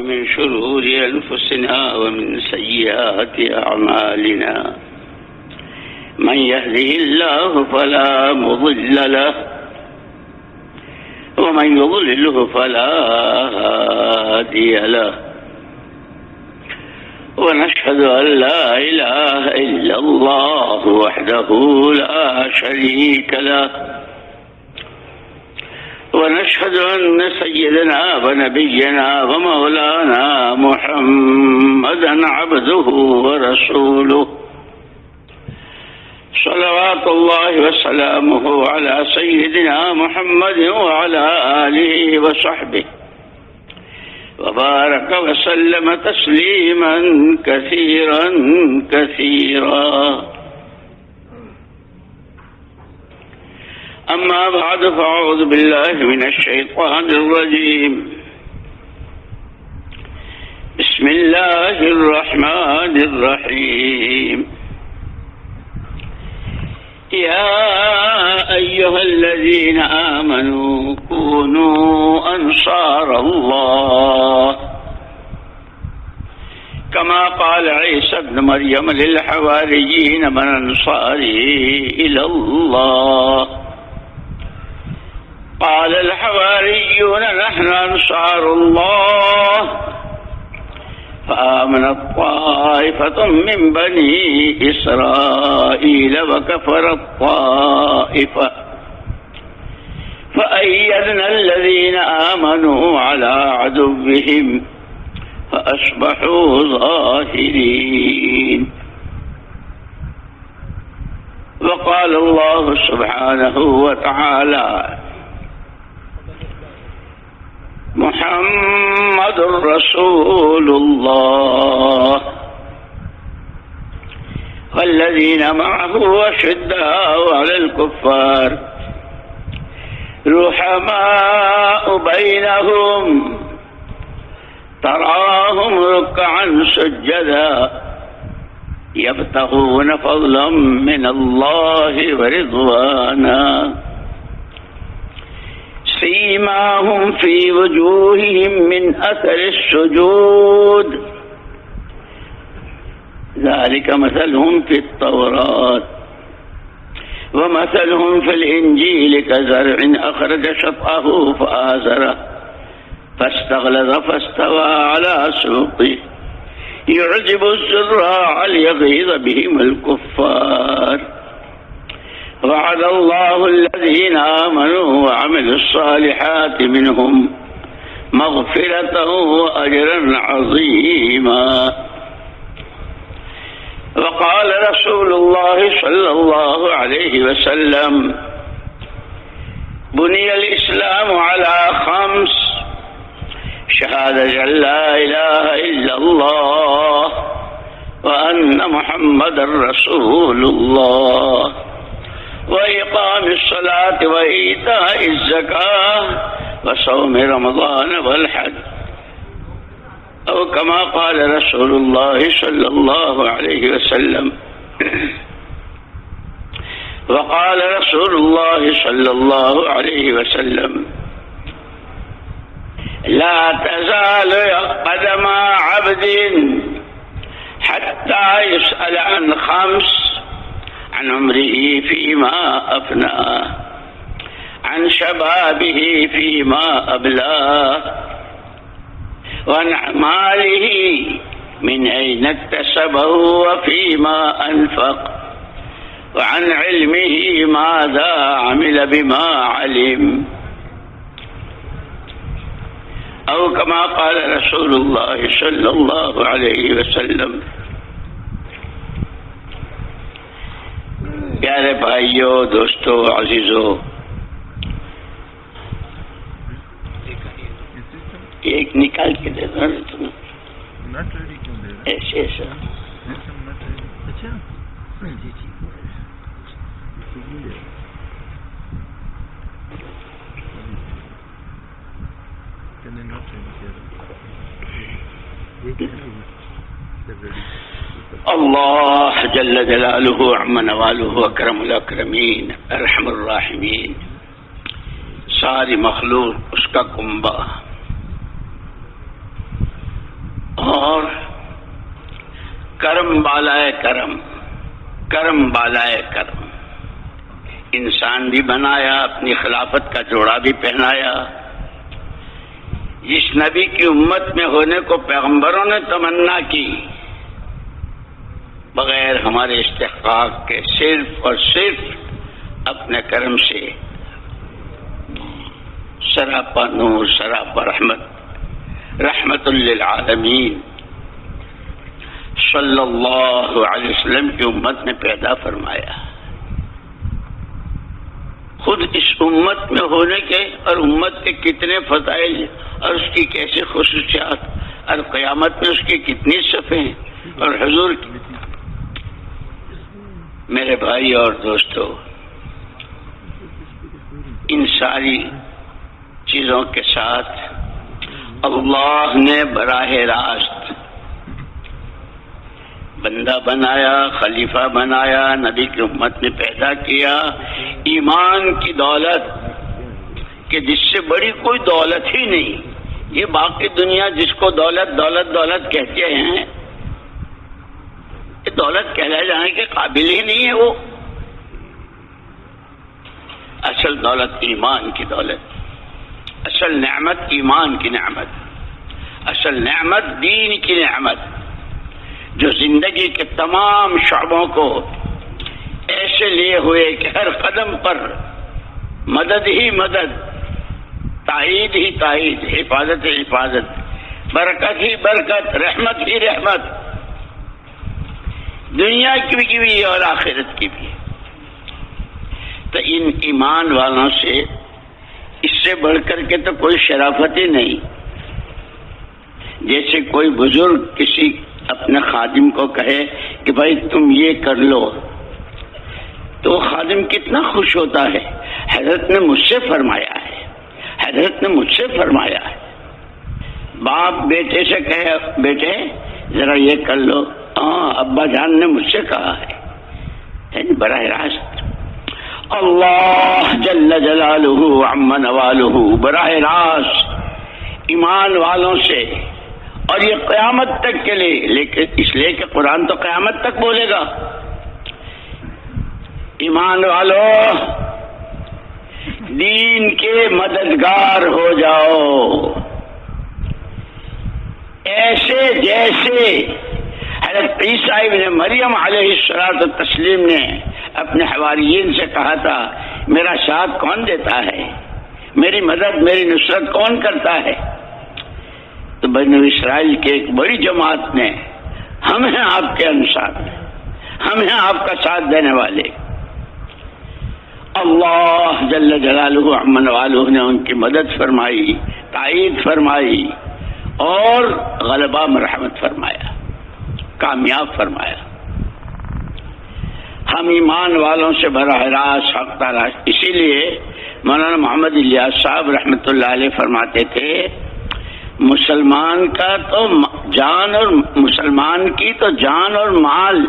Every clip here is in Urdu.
من شرور أنفسنا ومن سيئات أعمالنا من يهده الله فلا مضل له ومن يضلله فلا هادي له ونشهد أن لا إله إلا الله وحده لا شريك له ونشهد أن سيدنا ونبينا ومولانا محمدا عبده ورسوله صلوات الله وسلامه على سيدنا محمد وعلى آله وصحبه وبارك وسلم تسليما كثيرا كثيرا. أما بعد فأعوذ بالله من الشيطان الرجيم. بسم الله الرحمن الرحيم. يا أيها الذين آمنوا كونوا أنصار الله كما قال عيسى ابن مريم للحواريين من أنصاري إلى الله قال الحواريون نحن أنصار الله فآمنت طائفة من بني إسرائيل وكفرت طائفة فأيدنا الذين آمنوا على عدوهم فأصبحوا ظاهرين. وقال الله سبحانه وتعالى محمد رسول الله والذين معه أشداء على الكفار رحماء بينهم تراهم ركعا سجدا يبتغون فضلا من الله ورضوانا سيماهم في وجوههم من أثر السجود ذلك مثلهم في التوراة ومثلهم في الإنجيل كزرع أخرج شطأه فآزره فاستغلظ فاستوى على سوقه يعجب الزراع ليغيظ بهم الكفار. وعد الله الذين آمنوا وعملوا الصالحات منهم مغفرة وأجرا عظيما. وقال رسول الله صلى الله عليه وسلم بني الإسلام على 5: شهادة أن لا إله إلا الله وأن محمدا رسول الله وإقام الصلاة وإيتاء الزكاة وصوم رمضان والحج أو كما قال رسول الله صلى الله عليه وسلم. وقال رسول الله صلى الله عليه وسلم لا تزال قدم عبد حتى يسأل عن 5: عن عمره فيما أفناه عن شبابه فيما أبلاه وعن ماله من أين اكتسبه وفيما أنفق وعن علمه ماذا عمل بما علم أو كما قال رسول الله صلى الله عليه وسلم. پیارے بھائیو، دوستو، عزیزو، ایک نکال کے دے دو ایسے ایسا. اللہ جل جلالہ عم نوالہ اکرم الاکرمین ارحم الراحمین، ساری مخلوق اس کا کنبہ، کرم بالائے کرم، کرم بالائے کرم، انسان بھی بنایا، اپنی خلافت کا جوڑا بھی پہنایا۔ جس نبی کی امت میں ہونے کو پیغمبروں نے تمنا کی، بغیر ہمارے استحقاق کے صرف اور صرف اپنے کرم سے، سراپا نور، سراپا رحمت، رحمت للعالمین صلی اللہ علیہ وسلم کی امت نے پیدا فرمایا۔ خود اس امت میں ہونے کے اور امت کے کتنے فضائل اور اس کی کیسی خصوصیات اور قیامت میں اس کی کتنی صفیں اور حضور کی۔ میرے بھائی اور دوستو، ان ساری چیزوں کے ساتھ اللہ نے براہ راست بندہ بنایا، خلیفہ بنایا، نبی کی امت میں پیدا کیا، ایمان کی دولت کہ جس سے بڑی کوئی دولت ہی نہیں۔ یہ باقی دنیا جس کو دولت دولت دولت کہتے ہیں، یہ دولت کہلائے جانے کے قابل ہی نہیں ہے۔ وہ اصل دولت ایمان کی دولت، اصل نعمت ایمان کی نعمت، اصل نعمت دین کی نعمت، جو زندگی کے تمام شعبوں کو ایسے لیے ہوئے کہ ہر قدم پر مدد ہی مدد، تائید ہی تائید، حفاظت ہی حفاظت، برکت ہی برکت، رحمت ہی رحمت، دنیا کی بھی اور آخرت کی بھی۔ تو ان ایمان والوں سے اس سے بڑھ کر کے تو کوئی شرافت ہی نہیں۔ جیسے کوئی بزرگ کسی اپنے خادم کو کہے کہ بھائی تم یہ کر لو، تو خادم کتنا خوش ہوتا ہے۔ حضرت نے مجھ سے فرمایا ہے، حضرت نے مجھ سے فرمایا ہے۔ باپ بیٹے سے کہے بیٹے ذرا یہ کر لو، ہاں ابا جان نے مجھ سے کہا ہے، یعنی براہ راست اللہ جل جلالہ عم نوالہ براہ راست ایمان والوں سے، اور یہ قیامت تک کے لیے، لیکن اس لیے کہ قرآن تو قیامت تک بولے گا، ایمان والو دین کے مددگار ہو جاؤ، ایسے جیسے حضرت عیسیٰ ابن مریم علیہ الصلوۃ والتسلیم نے اپنے حواریین سے کہا تھا میرا ساتھ کون دیتا ہے، میری مدد میری نصرت کون کرتا ہے؟ تو بنو اسرائیل کے ایک بڑی جماعت نے ہم ہیں آپ کے انصار، ہم ہیں آپ کا ساتھ دینے والے۔ اللہ جل جلالہ عم نوالہ نے ان کی مدد فرمائی، تائید فرمائی اور غلبہ مرحمت فرمایا، کامیاب فرمایا۔ ہم ایمان والوں سے براہ راست حق تراست، اسی لیے مولانا محمد الیاس صاحب رحمۃ اللہ علیہ فرماتے تھے مسلمان کا تو جان اور مسلمان کی تو جان اور مال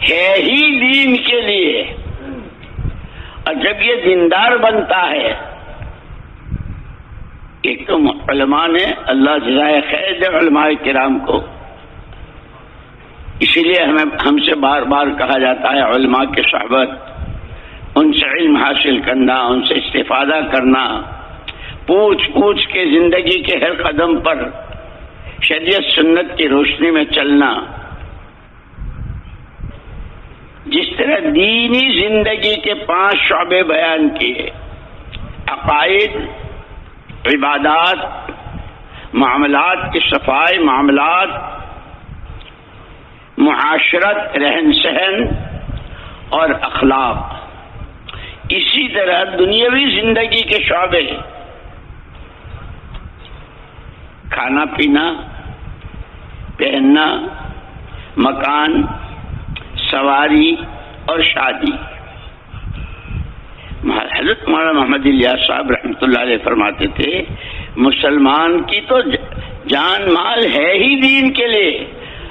ہے ہی دین کے لیے، اور جب یہ دیندار بنتا ہے، ایک تو علماء نے اللہ جزائے خیر دے علماء کرام کو، اسی لیے ہم سے بار بار کہا جاتا ہے علماء کی صحبت، ان سے علم حاصل کرنا، ان سے استفادہ کرنا، پوچھ پوچھ کے زندگی کے ہر قدم پر شریعت سنت کی روشنی میں چلنا۔ جس طرح دینی زندگی کے 5 شعبے بیان کیے، عقائد، عبادات، معاملات کی صفائی، معاملات، معاشرت، رہن سہن اور اخلاق، اسی طرح دنیاوی زندگی کے شعبے، کھانا پینا، پہننا، مکان، سواری اور شادی۔ حضرت مولانا محمد الیاس صاحب رحمۃ اللہ علیہ فرماتے تھے مسلمان کی تو جان مال ہے ہی دین کے لیے،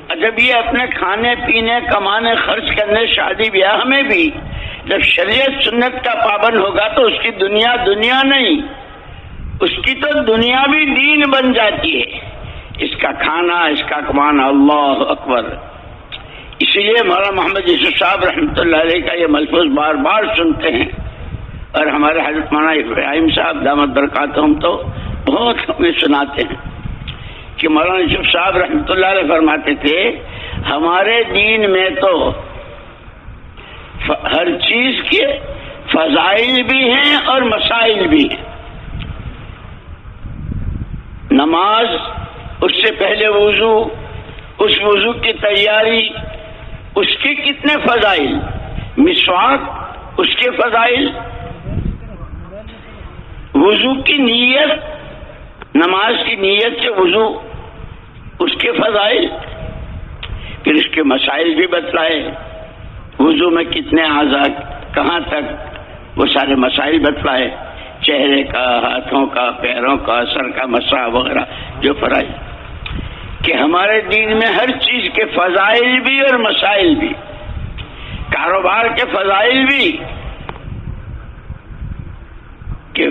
اور جب یہ اپنے کھانے پینے، کمانے، خرچ کرنے، شادی بیاہ میں بھی جب شریعت سنت کا پابند ہوگا تو اس کی دنیا دنیا نہیں، اس کی تو دنیا بھی دین بن جاتی ہے۔ اس کا کھانا، اس کا کمانا، اللہ اکبر، اسی لیے مولانا محمد یوسف صاحب رحمۃ اللہ علیہ کا یہ ملفوظ بار بار سنتے ہیں، اور ہمارے حضرت مولانا ابراہیم صاحب دامت برکاتہم تو بہت ہمیں سناتے ہیں کہ مولانا یوسف صاحب رحمۃ اللہ علیہ فرماتے تھے ہمارے دین میں تو ہر چیز کے فضائل بھی ہیں اور مسائل بھی ہیں. نماز، اس سے پہلے وضو، اس وضو کی تیاری، اس کے کتنے فضائل، مسواک اس کے فضائل، وضو کی نیت، نماز کی نیت سے وضو اس کے فضائل، پھر اس کے مسائل بھی بتلائے. وضو میں کتنے اعضاء، کہاں تک، وہ سارے مسائل بتلائے، چہرے کا، ہاتھوں کا، پیروں کا، سر کا مسح وغیرہ جو فرائض، کہ ہمارے دین میں ہر چیز کے فضائل بھی اور مسائل بھی، کاروبار کے فضائل بھی، کہ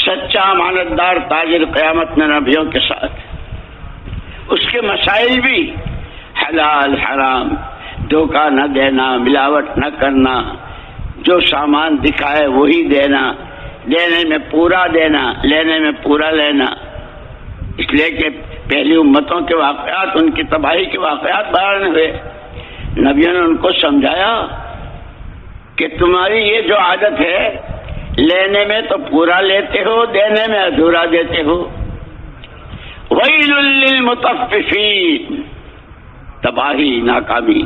سچا امانتدار تاجر قیامت میں نبیوں کے ساتھ، اس کے مسائل بھی، حلال حرام، دھوکہ نہ دینا، ملاوٹ نہ کرنا، جو سامان دکھائے وہی دینا، دینے میں پورا دینا، لینے میں پورا لینا. اس لیے کہ پہلی امتوں کے واقعات، ان کی تباہی کے واقعات بیان ہوئے، نبیوں نے ان کو سمجھایا کہ تمہاری یہ جو عادت ہے، لینے میں تو پورا لیتے ہو، دینے میں ادھورا دیتے ہو. ویل للمطففین، تباہی، ناکامی.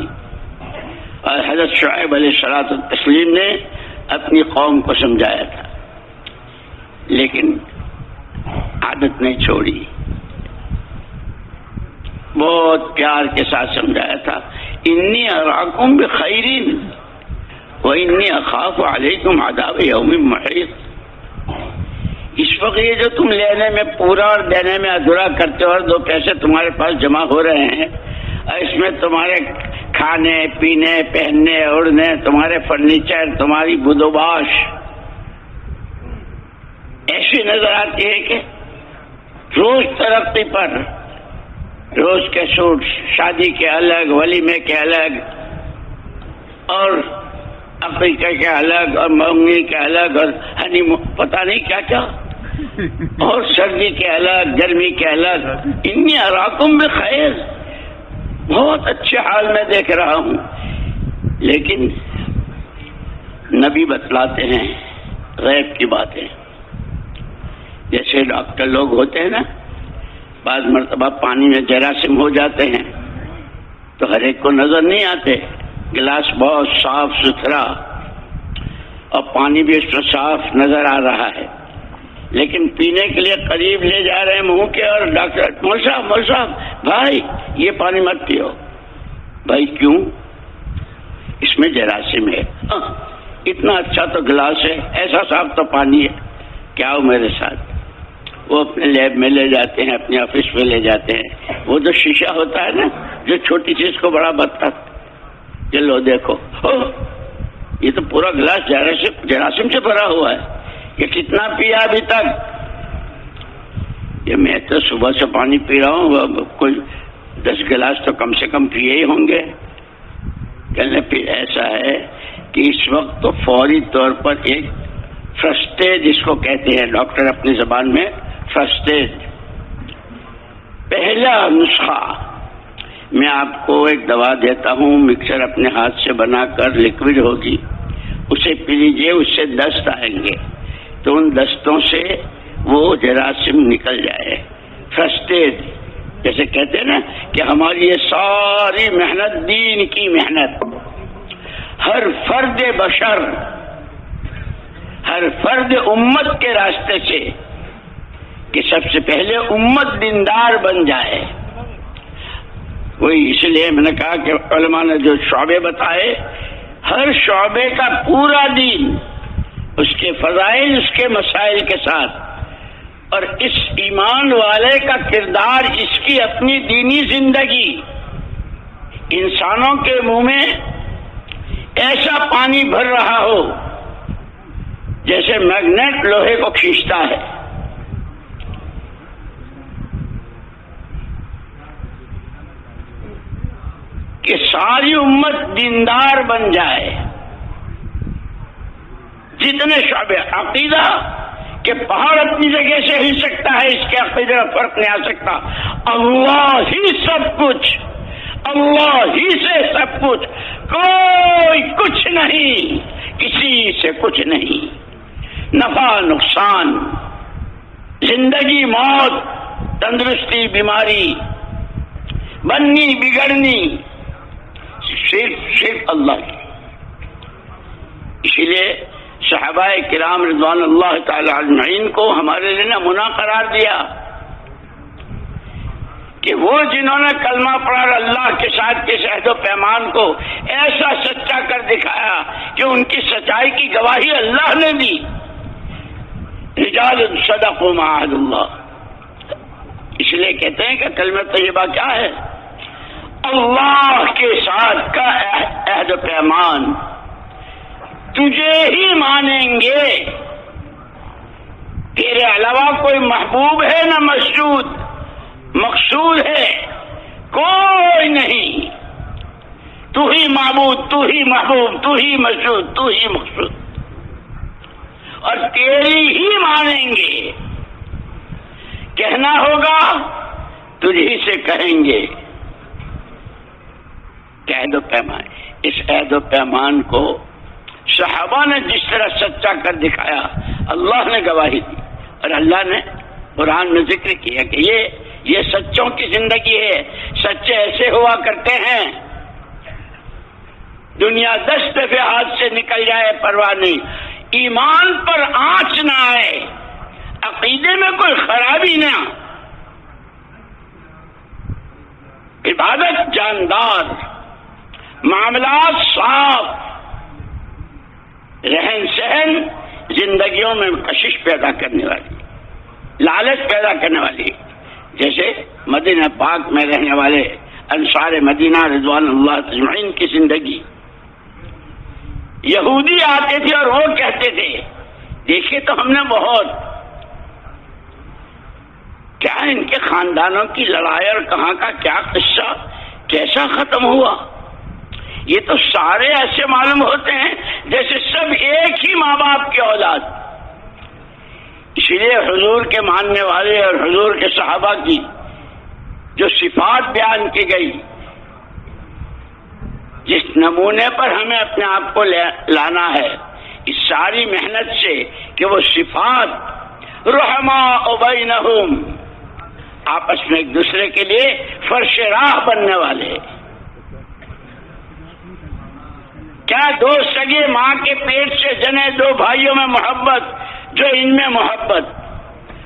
اور حضرت شعیب علیہ الصلوۃ والتسلیم نے اپنی قوم کو سمجھایا تھا، لیکن عادت نہیں چھوڑی، بہت پیار کے ساتھ سمجھایا تھا. انی اراکم بخیر وانی اخاف علیکم عذاب یوم محیط. اس وقت یہ جو تم لینے میں پورا اور دینے میں ادھورا کرتے ہو، اور دو پیسے تمہارے پاس جمع ہو رہے ہیں، اور اس میں تمہارے کھانے پینے، پہننے اوڑھنے، تمہارے فرنیچر، تمہاری بدوباش ایسی نظر آتی ہے کہ روز ترقی پر، روز کے سوٹ، شادی کے الگ، ولیمے کے الگ، اور عقیقے کے الگ، اور منگنی کے الگ، اور ہنی پتہ نہیں کیا کیا، اور سردی کے الگ، گرمی کے الگ. انی اراکم بخیر، بہت اچھے حال میں دیکھ رہا ہوں. لیکن نبی بتلاتے ہیں غیب کی باتیں. جیسے ڈاکٹر لوگ ہوتے ہیں نا، بعض مرتبہ پانی میں جراثیم ہو جاتے ہیں تو ہر ایک کو نظر نہیں آتے. گلاس بہت صاف ستھرا اور پانی بھی اس میں صاف نظر آ رہا ہے، لیکن پینے کے لیے قریب لے جا رہے ہیں منہ کے، اور ڈاکٹر مول صاحب بھائی یہ پانی مت پیو. بھائی کیوں؟ اس میں جراثیم ہے. اتنا اچھا تو گلاس ہے، ایسا صاف تو پانی ہے، کیا ہو میرے ساتھ. وہ اپنے لیب میں لے جاتے ہیں، اپنے آفس میں لے جاتے ہیں. وہ جو شیشہ ہوتا ہے نا، جو چھوٹی چیز کو بڑا بنتا، یہ لو دیکھو، یہ تو پورا گلاس جراثیم سے بھرا ہوا ہے. یہ کتنا پیا ابھی تک؟ یہ میں تو صبح سے پانی پی رہا ہوں، کوئی 10 گلاس تو کم سے کم پیے ہی ہوں گے. کہنے پھر ایسا ہے کہ اس وقت تو فوری طور پر ایک فرسٹ ایڈ، جس کو کہتے ہیں ڈاکٹر اپنی زبان میں، فرسٹ ایڈ، پہلا نسخہ. میں آپ کو ایک دوا دیتا ہوں، مکسر اپنے ہاتھ سے بنا کر لکوڈ ہوگی، اسے پی لیجیے، اس سے دست آئیں گے تو ان دستوں سے وہ جراثیم نکل جائے. فرسٹ ایڈ، جیسے کہتے ہیں نا کہ ہماری یہ ساری محنت، دین کی محنت، ہر فرد بشر، ہر فرد امت کے راستے سے، کہ سب سے پہلے امت دیندار بن جائے. وہی اس لیے میں نے کہا کہ علماء نے جو شعبے بتائے، ہر شعبے کا پورا دین، اس کے فضائل، اس کے مسائل کے ساتھ، اور اس ایمان والے کا کردار، اس کی اپنی دینی زندگی، انسانوں کے منہ میں ایسا پانی بھر رہا ہو جیسے میگنیٹ لوہے کو کھینچتا ہے. ساری امت دیندار بن جائے. جتنے شعبے عقیدہ کہ پہاڑ اپنی جگہ سے ہل سکتا ہے، اس کے عقیدے میں فرق نہیں آ سکتا. اللہ ہی سب کچھ، اللہ ہی سے سب کچھ، کوئی کچھ نہیں، کسی سے کچھ نہیں. نفع نقصان، زندگی موت، تندرستی بیماری، بننی بگڑنی، صرف اللہ کی. اسی لیے صحابہ کرام رضوان اللہ تعالی اجمعین کو ہمارے لیے نمونہ قرار دیا کہ وہ جنہوں نے کلمہ پڑھا اور اللہ کے ساتھ کے عہد و پیمان کو ایسا سچا کر دکھایا کہ ان کی سچائی کی گواہی اللہ نے دی. رجال صدقوا ما عاهد اللہ. اس لیے کہتے ہیں کہ کلمہ طیبہ کیا ہے؟ اللہ کے ساتھ کا عہد و پیمان. تجھے ہی مانیں گے، تیرے علاوہ کوئی محبوب ہے نہ مشہود، مقصود ہے کوئی نہیں. تو ہی معبود، تو ہی محبوب، تو ہی مشہود، تو ہی مقصود، اور تیری ہی مانیں گے. کہنا ہوگا تجھی سے کہیں گے. عہد و پیمان، اس عہد و پیمان کو صحابہ نے جس طرح سچا کر دکھایا، اللہ نے گواہی دی. اور اللہ نے قرآن میں ذکر کیا کہ یہ سچوں کی زندگی ہے. سچے ایسے ہوا کرتے ہیں دنیا 10 دفعہ ہاتھ سے نکل جائے پرواہ نہیں، ایمان پر آنچ نہ آئے، عقیدے میں کوئی خرابی نہ، عبادت جاندار، معاملات صاف، رہن سہن زندگیوں میں کشش پیدا کرنے والی، لالچ پیدا کرنے والی. جیسے مدینہ پاک میں رہنے والے انصار مدینہ رضوان اللہ اجمعین کی زندگی. یہودی آتے تھے اور وہ کہتے تھے دیکھیے تو ہم نے بہت، کیا ان کے خاندانوں کی لڑائی اور کہاں کا کیا قصہ کیسا ختم ہوا. یہ تو سارے ایسے معلوم ہوتے ہیں جیسے سب ایک ہی ماں باپ کی اولاد. اسی لیے حضور کے ماننے والے اور حضور کے صحابہ کی جو صفات بیان کی گئی، جس نمونے پر ہمیں اپنے آپ کو لانا ہے اس ساری محنت سے کہ وہ صفات رحماء بینہم، آپس میں ایک دوسرے کے لیے فرش راہ بننے والے. کیا دو سگے ماں کے پیٹ سے جنے دو بھائیوں میں محبت، جو ان میں محبت،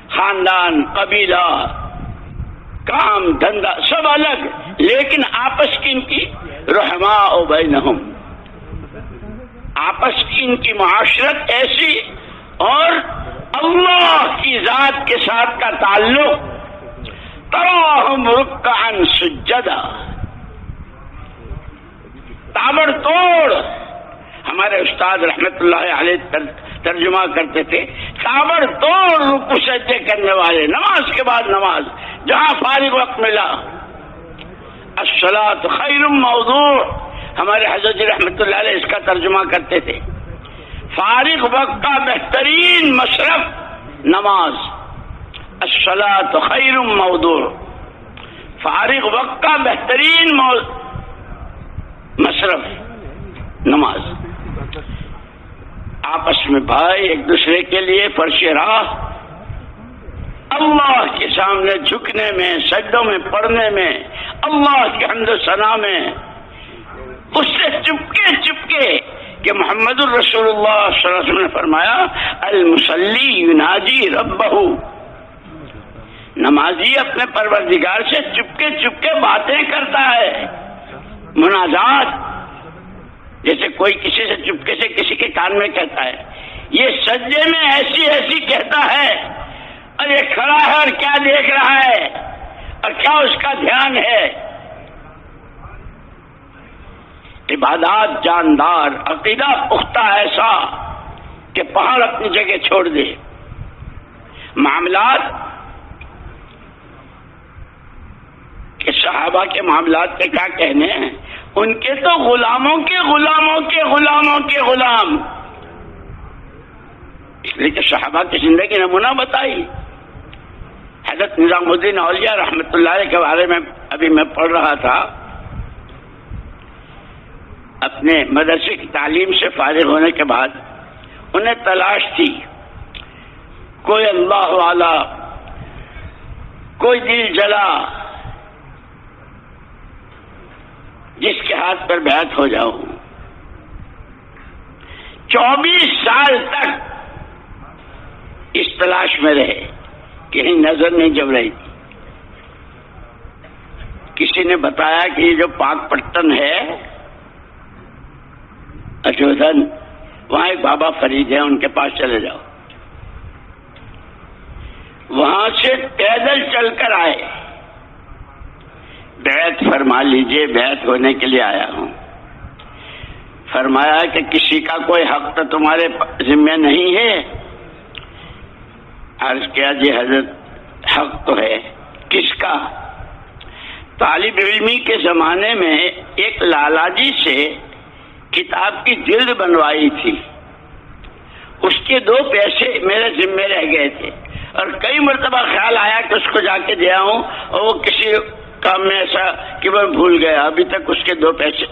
خاندان، قبیلہ، کام دھندا سب الگ، لیکن آپس کی ان کی رحماء بینہم، آپس کی ان کی معاشرت ایسی، اور اللہ کی ذات کے ساتھ کا تعلق، تراہم رکعا سجدا، تابڑ توڑ. ہمارے استاد رحمت اللہ علیہ ترجمہ کرتے تھے، تابڑ توڑ رکوع سجدے کرنے والے، نماز کے بعد نماز، جہاں فارغ وقت ملا. الصلاۃ خیر موضوع، ہمارے حضرت رحمت اللہ علیہ اس کا ترجمہ کرتے تھے، فارغ وقت کا بہترین مصرف نماز. الصلاۃ خیر موضوع، فارغ وقت کا بہترین مصرف نماز. آپس میں بھائی ایک دوسرے کے لیے فرش راہ، اللہ کے سامنے جھکنے میں، سجدوں میں پڑھنے میں، اللہ کے حمد و ثنا میں، اس سے چپکے کہ محمد الرسول اللہ صلی اللہ علیہ وسلم نے فرمایا المصلی یناجی ربہ، نمازی اپنے پروردگار سے چپکے باتیں کرتا ہے، مناجات، جیسے کوئی کسی سے چپکے سے کسی کے کان میں کہتا ہے. یہ سجدے میں ایسی کہتا ہے، اور یہ کھڑا ہے اور کیا دیکھ رہا ہے اور کیا اس کا دھیان ہے. عبادات جاندار، عقیدہ پختہ ایسا کہ پہاڑ اپنی جگہ چھوڑ دے. معاملات کہ صحابہ کے معاملات کے کیا کہنے ہیں، ان کے تو غلاموں کے غلاموں کے غلاموں کے غلام، اس لیے کہ صحابہ کی زندگی نمونہ بتائی. حضرت نظام الدین اولیاء رحمۃ اللہ علیہ کے بارے میں ابھی میں پڑھ رہا تھا. اپنے مدرسے کی تعلیم سے فارغ ہونے کے بعد انہیں تلاش تھی کوئی اللہ والا، کوئی دل جلا جس کے ہاتھ پر بیعت ہو جاؤں. 24 سال تک اس تلاش میں رہے، کہیں نظر نہیں جم رہی تھی. کسی نے بتایا کہ یہ جو پاک پٹن ہے اجودھن، وہاں ایک بابا فرید ہے، ان کے پاس چلے جاؤ. وہاں سے پیدل چل کر آئے، بیعت فرما لیجئے، بیعت ہونے کے لیے آیا ہوں. فرمایا کہ کسی کا کوئی حق تو تمہارے ذمہ نہیں ہے. عرض کیا جی حضرت حق تو ہے. کس کا؟ طالب علمی کے زمانے میں ایک لالا جی سے کتاب کی جلد بنوائی تھی، اس کے 2 پیسے میرے ذمہ رہ گئے تھے، اور کئی مرتبہ خیال آیا کہ اس کو جا کے دیا ہوں، اور وہ کسی کام میں ایسا کہ میں بھول گیا. ابھی تک اس کے 2 پیسے.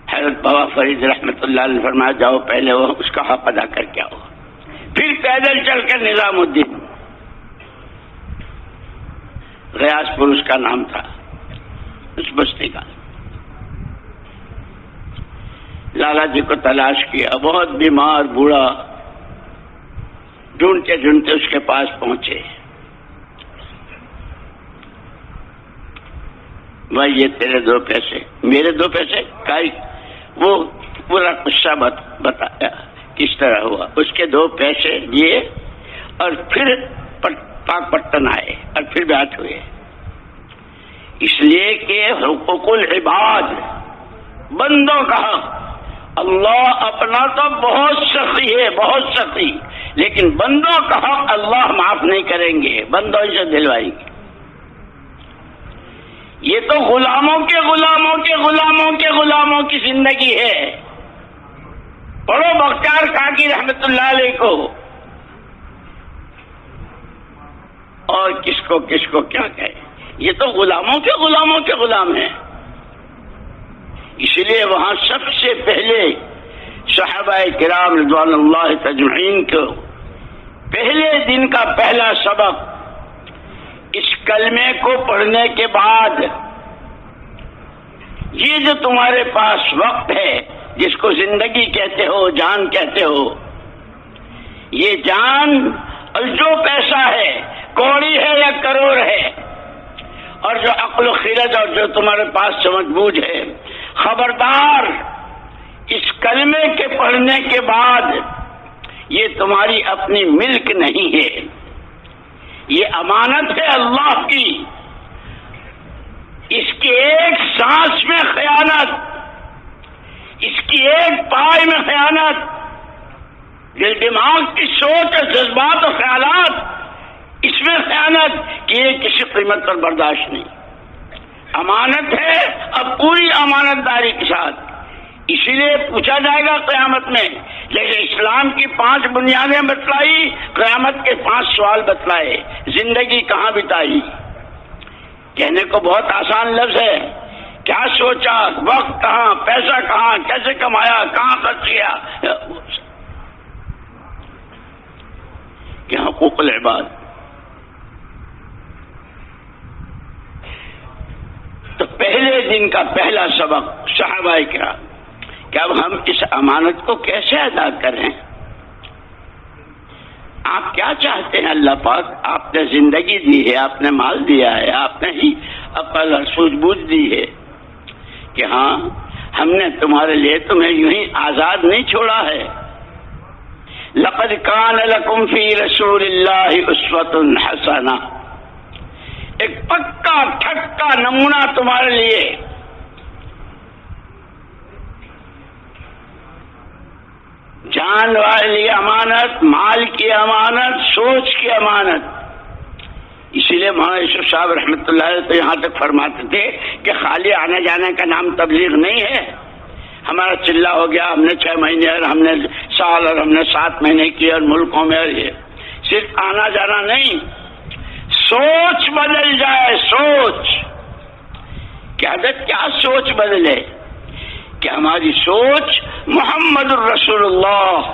حضرت بابا فرید رحمۃ اللہ علیہ فرمایا جاؤ پہلے وہ اس کا حق ادا کر کے آؤ. پھر پیدل چل کر نظام الدین، غیاث پور اس کا نام تھا، اس بستی کا. لالا جی کو تلاش کیا، بہت بیمار بوڑھا، ڈھونڈتے ڈھونڈتے اس کے پاس پہنچے. بھائی یہ تیرے 2 پیسے. میرے 2 پیسے کائی؟ وہ پورا قصہ بتایا کس طرح ہوا. اس کے 2 پیسے دیے اور پھر پاک پٹن آئے اور پھر بیعت ہوئے. اس لیے کہ حقوق العباد، بندوں کا حق. اللہ اپنا تو بہت سخی ہے، بہت سخی، لیکن بندوں کا حق اللہ معاف نہیں کریں گے، بندوں سے دلوائیں گے. یہ تو غلاموں کے غلاموں کے غلاموں کے غلاموں کی زندگی ہے. پڑھو بختیار کاکی رحمت اللہ علیہ کو، اور کس کو کیا کہے. یہ تو غلاموں کے غلاموں کے غلام ہیں. اس لیے وہاں سب سے پہلے صحابہ کرام رضوان اللہ تجمعین کو پہلے دن کا پہلا سبق اس کلمے کو پڑھنے کے بعد، یہ جو تمہارے پاس وقت ہے جس کو زندگی کہتے ہو، جان کہتے ہو، یہ جان اور جو پیسہ ہے، کوڑی ہے یا کروڑ ہے، اور جو عقل و خرد اور جو تمہارے پاس سمجھ بوجھ ہے، خبردار اس کلمے کے پڑھنے کے بعد یہ تمہاری اپنی ملک نہیں ہے، یہ امانت ہے اللہ کی. اس کی ایک سانس میں خیانت، اس کی ایک پائے میں خیانت، دل دماغ کی سوچ اور جذبات اور خیالات، اس میں خیانت کہ یہ کسی قیمت پر برداشت نہیں. امانت ہے اب پوری امانت داری کے ساتھ. اسی لیے پوچھا جائے گا قیامت میں، جیسے اسلام کی 5 بنیادیں بتلائی، قیامت کے 5 سوال بتلائے. زندگی کہاں بتائی؟ کہنے کو بہت آسان لفظ ہے، کیا سوچا، وقت کہاں، پیسہ کہاں، کیسے کمایا، کہاں خرچ کیا. کہ حقوق العباد. تو پہلے دن کا پہلا سبق صحابہ کرام کہ اب ہم اس امانت کو کیسے ادا کریں. آپ کیا چاہتے ہیں اللہ پاک؟ آپ نے زندگی دی ہے، آپ نے مال دیا ہے، آپ نے ہی عقل اور سوجھ بوجھ دی ہے کہ ہاں ہم نے تمہارے لیے تمہیں یوں ہی آزاد نہیں چھوڑا ہے. لقد کان لکم فی رسول اللہ اسوۃ حسنہ، ایک پکا ٹھکا نمونہ تمہارے لیے. جان والی امانت، مال کی امانت، سوچ کی امانت، اسی لیے مولانا یوسف صاحب رحمۃ اللہ علیہ تو یہاں تک فرماتے تھے کہ خالی آنے جانے کا نام تبلیغ نہیں ہے. ہمارا چلہ ہو گیا، ہم نے 6 مہینے اور ہم نے سال اور ہم نے 7 مہینے کیے اور ملکوں میں، اور یہ صرف آنا جانا نہیں، سوچ بدل جائے. سوچ کہ حضرت کیا سوچ بدلے کہ ہماری سوچ محمد الرسول اللہ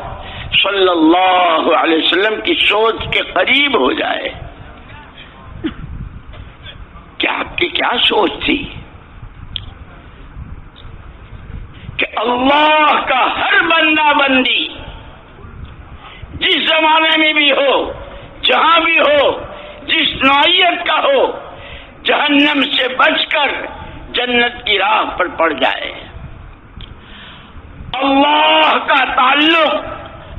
صلی اللہ علیہ وسلم کی سوچ کے قریب ہو جائے. کہ آپ کی کیا سوچ تھی کہ اللہ کا ہر بندہ بندی جس زمانے میں بھی ہو، جہاں بھی ہو، جس نوعیت کا ہو، جہنم سے بچ کر جنت کی راہ پر پڑ جائے. اللہ کا تعلق،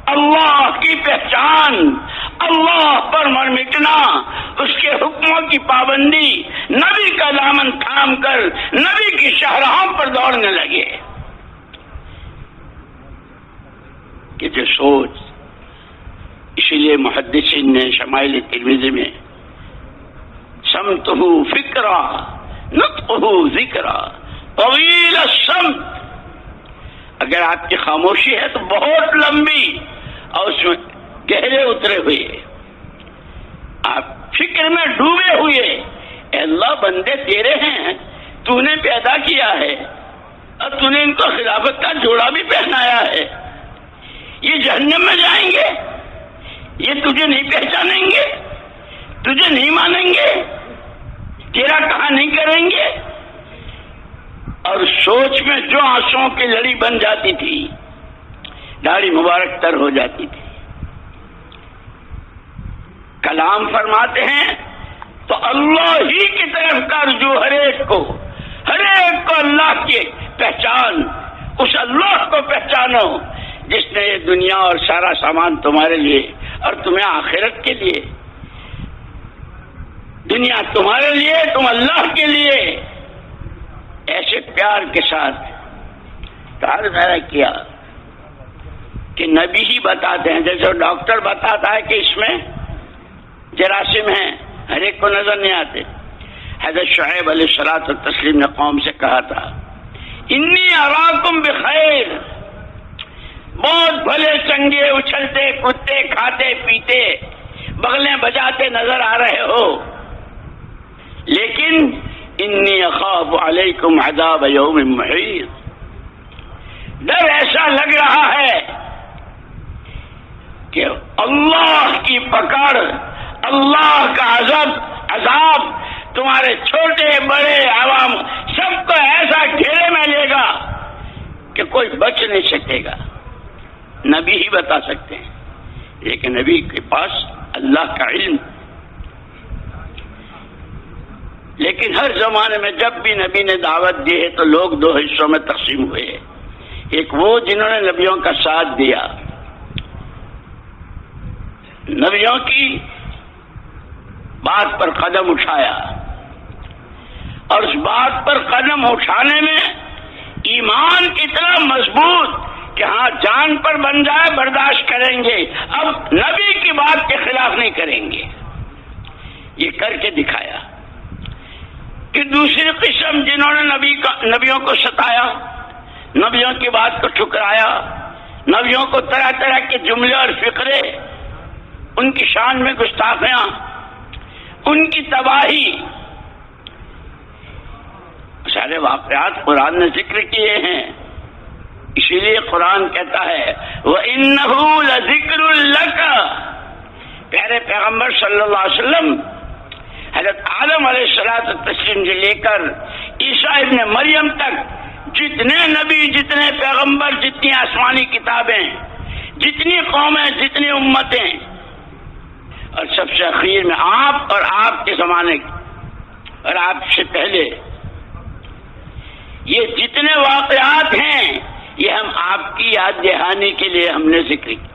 اللہ کی پہچان، اللہ پر مر مٹنا، اس کے حکموں کی پابندی، نبی کا دامن تھام کر نبی کی شاہراہوں پر دوڑنے لگے. کہ جو سوچ، اسی لیے محدثین نے شمائل ترمذی میں سمتہ فکرا نطقہ ذکرا طویل السمت، اگر آپ کی خاموشی ہے تو بہت لمبی اور اس میں گہرے اترے ہوئے، آپ فکر میں ڈوبے ہوئے. اے اللہ، بندے تیرے ہیں، تو نے پیدا کیا ہے اور تو نے ان کو خلافت کا جوڑا بھی پہنایا ہے. یہ جہنم میں جائیں گے، یہ تجھے نہیں پہچانیں گے، تجھے نہیں مانیں گے، تیرا کہا نہیں کریں گے. اور سوچ میں جو آنسوؤں کی لڑی بن جاتی تھی، داڑھی مبارک تر ہو جاتی تھی. کلام فرماتے ہیں تو اللہ ہی کی طرف کا رجوع، ہر ایک کو اللہ کی پہچان، اس اللہ کو پہچانو جس نے یہ دنیا اور سارا سامان تمہارے لیے اور تمہیں آخرت کے لیے، دنیا تمہارے لیے، تم اللہ کے لیے ایسے پیار کے ساتھ کار کیا کہ نبی ہی بتاتے ہیں. جیسے ڈاکٹر بتاتا ہے کہ اس میں جراثیم ہیں، ہر ایک کو نظر نہیں آتے. حضرت شعیب علیہ الصلوۃ والتسلیم نے قوم سے کہا تھا، انی اراکم بخیر، بہت بھلے چنگے، اچھلتے کودتے، کھاتے پیتے، بغلیں بجاتے نظر آ رہے ہو، لیکن انی اخاف علیکم عذاب یوم محیط، ڈر ایسا لگ رہا ہے کہ اللہ کی پکڑ، اللہ کا عذاب تمہارے چھوٹے بڑے عوام سب کو ایسا گھیرے میں لے گا کہ کوئی بچ نہیں سکے گا. نبی ہی بتا سکتے ہیں، لیکن نبی کے پاس اللہ کا علم. لیکن ہر زمانے میں جب بھی نبی نے دعوت دی ہے تو لوگ 2 حصوں میں تقسیم ہوئے. ایک وہ جنہوں نے نبیوں کا ساتھ دیا، نبیوں کی بات پر قدم اٹھایا، اور اس بات پر قدم اٹھانے میں ایمان اتنا مضبوط کہ ہاں جان پر بن جائے برداشت کریں گے، اب نبی کی بات کے خلاف نہیں کریں گے. یہ کر کے دکھایا. کہ دوسری قسم جنہوں نے نبیوں کو ستایا، نبیوں کی بات کو ٹھکرایا، نبیوں کو طرح طرح کے جملے اور فقرے، ان کی شان میں گستاخیاں، ان کی تباہی، سارے واقعات قرآن نے ذکر کیے ہیں. اسی لیے قرآن کہتا ہے وَإِنَّهُ لَذِكْرٌ لَكَ، پیارے پیغمبر صلی اللہ علیہ وسلم حضرت آدم علیہ الصلوۃ والتسلیم سے لے کر عیسیٰ ابن مریم تک جتنے نبی، جتنے پیغمبر، جتنی آسمانی کتابیں، جتنی قومیں، جتنی امتیں، اور سب سے اخیر میں آپ اور آپ کے زمانے اور آپ سے پہلے، یہ جتنے واقعات ہیں یہ ہم آپ کی یاد دہانی کے لیے ہم نے ذکر کیا.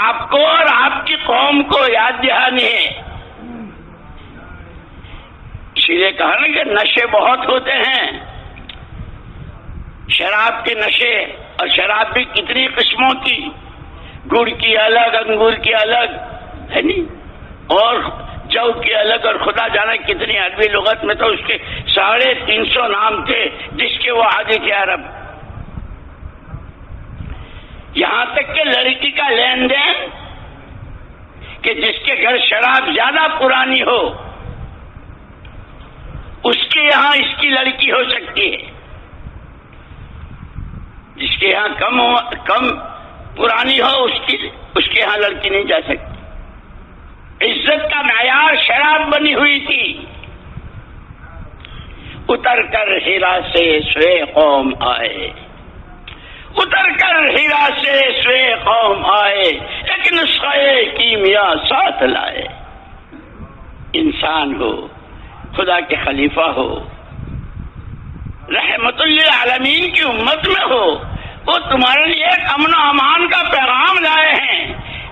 آپ کو اور آپ کی قوم کو یاد دہانی ہے. اسی لیے کہا نا کہ نشے بہت ہوتے ہیں، شراب کے نشے، اور شراب بھی کتنی قسموں کی، گڑ کی الگ، انگور کی الگ ہے نہیں، اور جو کے الگ، اور خدا جانے کتنی عربی لغت میں تو اس کے 350 نام تھے جس کے وہ عادی تھے عرب. یہاں تک کہ لڑکی کا لین دین کہ جس کے گھر شراب زیادہ پرانی ہو اس کے یہاں اس کی لڑکی ہو سکتی ہے، جس کے یہاں کم پرانی ہو اس کے یہاں لڑکی نہیں جا سکتی. عزت کا معیار شراب بنی ہوئی تھی. اتر کر ہیرا سے سوے قوم آئے، اتر کر ہیرا سے سوے قوم آئے، ایک نسخہ کیمیا ساتھ لائے. انسان ہو، خدا کے خلیفہ ہو، رحمت للعالمین کی امت میں ہو، وہ تمہارے لیے ایک امن و امان کا پیغام لائے ہیں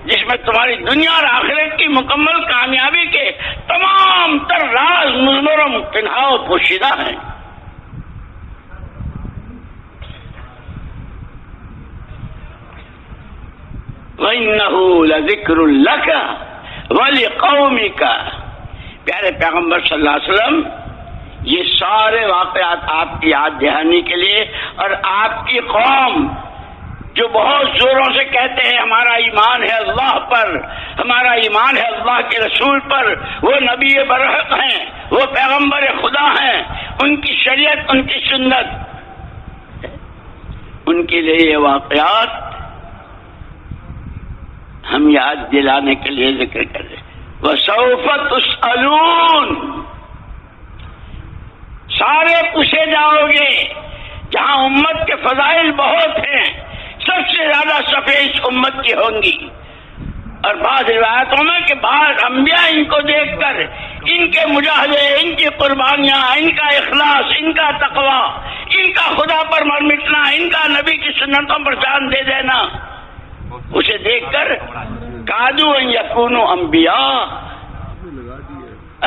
جس میں تمہاری دنیا اور آخرت کی مکمل کامیابی کے تمام تر راز مضمر و پنہا و پوشیدہ ہیں. وَإِنَّهُ لَذِكْرٌ لَكَ وَلِقَوْمِكَ. پیارے پیغمبر صلی اللہ علیہ وسلم یہ سارے واقعات آپ کی یاد دہانی کے لیے، اور آپ کی قوم جو بہت زوروں سے کہتے ہیں ہمارا ایمان ہے اللہ پر، ہمارا ایمان ہے اللہ کے رسول پر، وہ نبی برحق ہیں، وہ پیغمبر خدا ہیں، ان کی شریعت، ان کی سنت، ان کے لیے یہ واقعات ہم یاد دلانے کے لیے ذکر کر رہے ہیں. وَسَوْفَ تُسْأَلُونَ. سارے پوچھے جاؤ گے. جہاں امت کے فضائل بہت ہیں، سب سے زیادہ صفحے اس امت کی ہوں گی. اور بعض روایتوں میں کہ بعض انبیاء ان کو دیکھ کر ان کے مجاہدے، ان کی قربانیاں، ان کا اخلاص، ان کا تقوی، ان کا خدا پر مر مٹنا، ان کا نبی کی سنتوں پر جان دے دینا، اسے دیکھ کر کادو ان یکونوا انبیاء،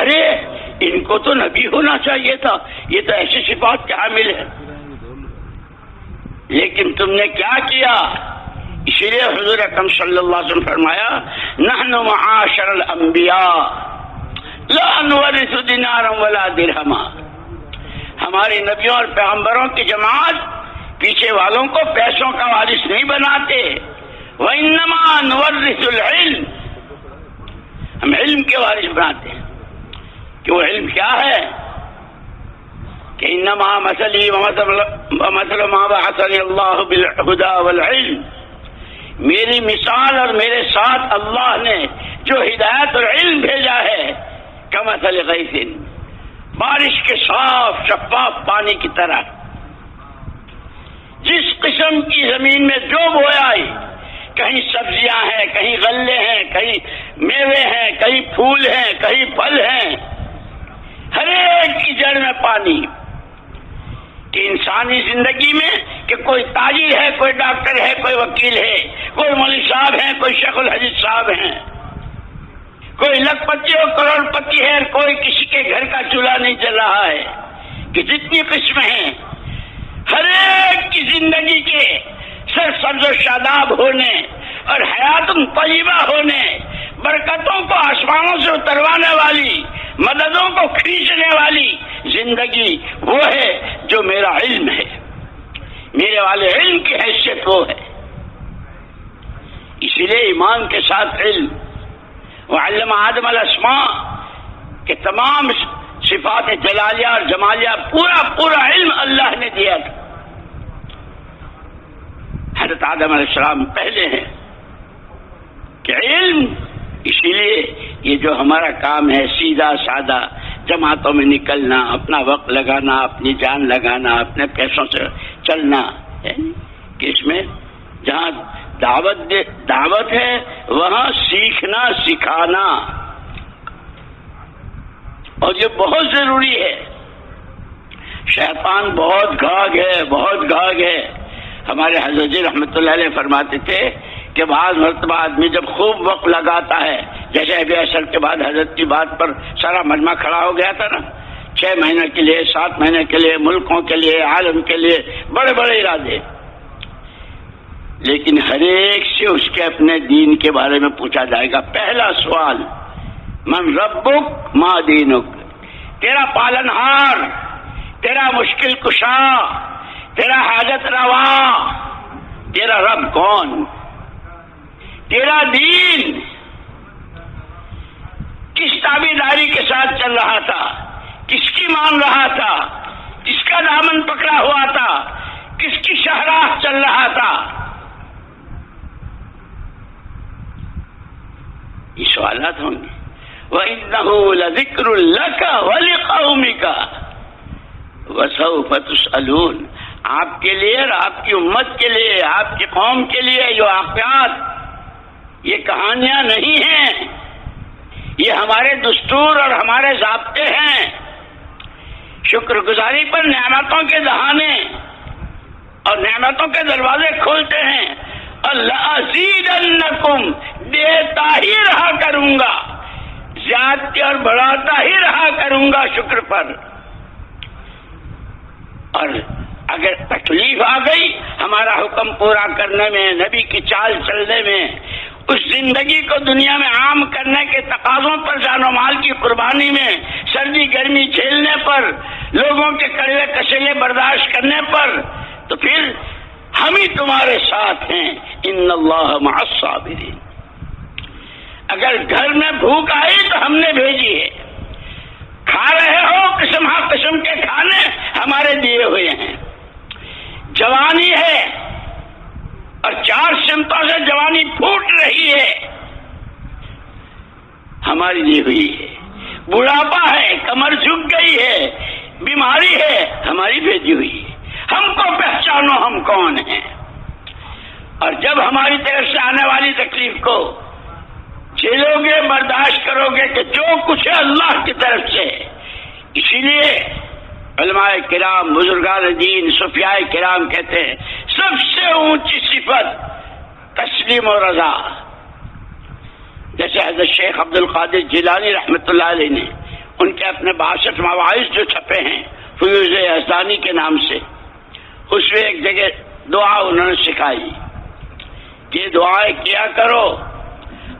ارے ان کو تو نبی ہونا چاہیے تھا، یہ تو ایسی صفات کے حامل ہے. لیکن تم نے کیا کیا؟ اسی لیے حضور اکرم صلی اللہ علیہ وسلم فرمایا نحن معاشر الانبیاء لا نورث دینارا ولا درہما. ہمارے نبیوں اور پیغمبروں کی جماعت پیچھے والوں کو پیسوں کا وارث نہیں بناتے. وَإِنَّمَا نُوَرِّثُ الْعِلْمِ. ہم علم کے وارث بناتے ہیں. کہ وہ علم کیا ہے؟ کہ انما مثلی ومثل ما بعثنی اللہ بالہدی والعلم. میری مثال اور میرے ساتھ اللہ نے جو ہدایت اور علم بھیجا ہے کمثل غیث، بارش کے صاف شفاف پانی کی طرح. جس قسم کی زمین میں جو بویائی، کہیں سبزیاں ہیں، کہیں غلے ہیں، کہیں میوے ہیں، کہیں پھول ہیں، کہیں پھل ہیں، ہر ایک کی جڑ میں پانی. کہ انسانی زندگی میں کہ کوئی تاجر ہے، کوئی ڈاکٹر ہے، کوئی وکیل ہے، کوئی مولوی صاحب ہے، کوئی شیخ الحدیث صاحب ہیں، کوئی لکھ پتی اور کروڑ پتی ہے، کوئی کسی کے گھر کا چولہا نہیں چل رہا ہے. کہ جتنی قسمیں ہیں، ہر ایک کی زندگی کے سر سبز و شاداب ہونے اور حیات طیبہ ہونے، برکتوں کو آسمانوں سے اتروانے والی، مددوں کو کھینچنے والی زندگی وہ ہے جو میرا علم ہے. میرے والے علم کی حیثیت وہ ہے. اسی لیے ایمان کے ساتھ علم. وعلم آدم الاسماء کہ تمام صفات جلالیہ اور جمالیہ پورا علم اللہ نے دیا تھا. حضرت آدم علیہ السلام پہلے ہیں کہ علم. اسی لیے یہ جو ہمارا کام ہے سیدھا سادہ جماعتوں میں نکلنا، اپنا وقت لگانا، اپنی جان لگانا، اپنے پیسوں سے چلنا، کہ اس میں جہاں دعوت ہے وہاں سیکھنا سکھانا، اور یہ بہت ضروری ہے. شیطان بہت گھاگ ہے. ہمارے حضرت جی رحمت اللہ علیہ فرماتے تھے کہ بعض مرتبہ آدمی جب خوب وقت لگاتا ہے، جیسے ابھی عصر کے بعد حضرت کی بات پر سارا مجمع کھڑا ہو گیا تھا نا، 6 مہینے کے لیے، 7 مہینے کے لیے، ملکوں کے لیے، عالم کے لیے، بڑے بڑے ارادے. لیکن ہر ایک سے اس کے اپنے دین کے بارے میں پوچھا جائے گا. پہلا سوال من ربک ما دینک، تیرا پالنہار، تیرا مشکل کشا، تیرا حاجت روا، تیرا رب کون؟ تیرا دین کس تابعداری کے ساتھ چل رہا تھا؟ کس کی مان رہا تھا؟ کس کا دامن پکڑا ہوا تھا؟ کس کی شاہراہ چل رہا تھا؟ یہ سوالات ہوں گے. وَإِنَّهُ لَذِكْرٌ لَكَ وَلِقَوْمِكَ وَسَوْفَ تُسْأَلُونَ. آپ کے لیے اور آپ کی امت کے لیے، آپ کی قوم کے لیے یہ واقعات، یہ کہانیاں نہیں ہیں، یہ ہمارے دستور اور ہمارے ضابطے ہیں. شکر گزاری پر نعمتوں کے دہانے اور نعمتوں کے دروازے کھولتے ہیں. لَأَزِيدَنَّكُمْ، دیتا ہی رہا کروں گا، زیادتی اور بڑھاتا ہی رہا کروں گا شکر پر. اور اگر تکلیف آ گئی ہمارا حکم پورا کرنے میں، نبی کی چال چلنے میں، اس زندگی کو دنیا میں عام کرنے کے تقاضوں پر جان و مال کی قربانی میں، سردی گرمی جھیلنے پر، لوگوں کے کڑوے کشیلے برداشت کرنے پر، تو پھر ہم ہی تمہارے ساتھ ہیں. ان اللہ مع الصابرین. اگر گھر میں بھوک آئی تو ہم نے بھیجی ہے، کھا رہے ہو قسم ہا قسم کے کھانے ہمارے دیے ہوئے ہیں. جوانی ہے اور 4 سمتوں سے جوانی پھوٹ رہی ہے، ہماری دی ہوئی ہے. بڑھاپا ہے، کمر جھک گئی ہے، بیماری ہے، ہماری بھیجی ہوئی ہے. ہم کو پہچانو ہم کون ہیں. اور جب ہماری طرف سے آنے والی تکلیف کو جھیلو گے، برداشت کرو گے کہ جو کچھ ہے اللہ کی طرف سے. اسی لیے علماء کرام، بزرگان دین، صوفیاء کرام کہتے ہیں سب سے اونچی صفت تسلیم و رضا. جیسے حضرت شیخ عبد القادر جیلانی رحمۃ اللہ علیہ نے ان کے اپنے 62 مواعظ جو چھپے ہیں فیوض یزدانی کے نام سے، اس میں ایک جگہ دعا انہوں نے سکھائی کہ دعائیں کیا کرو: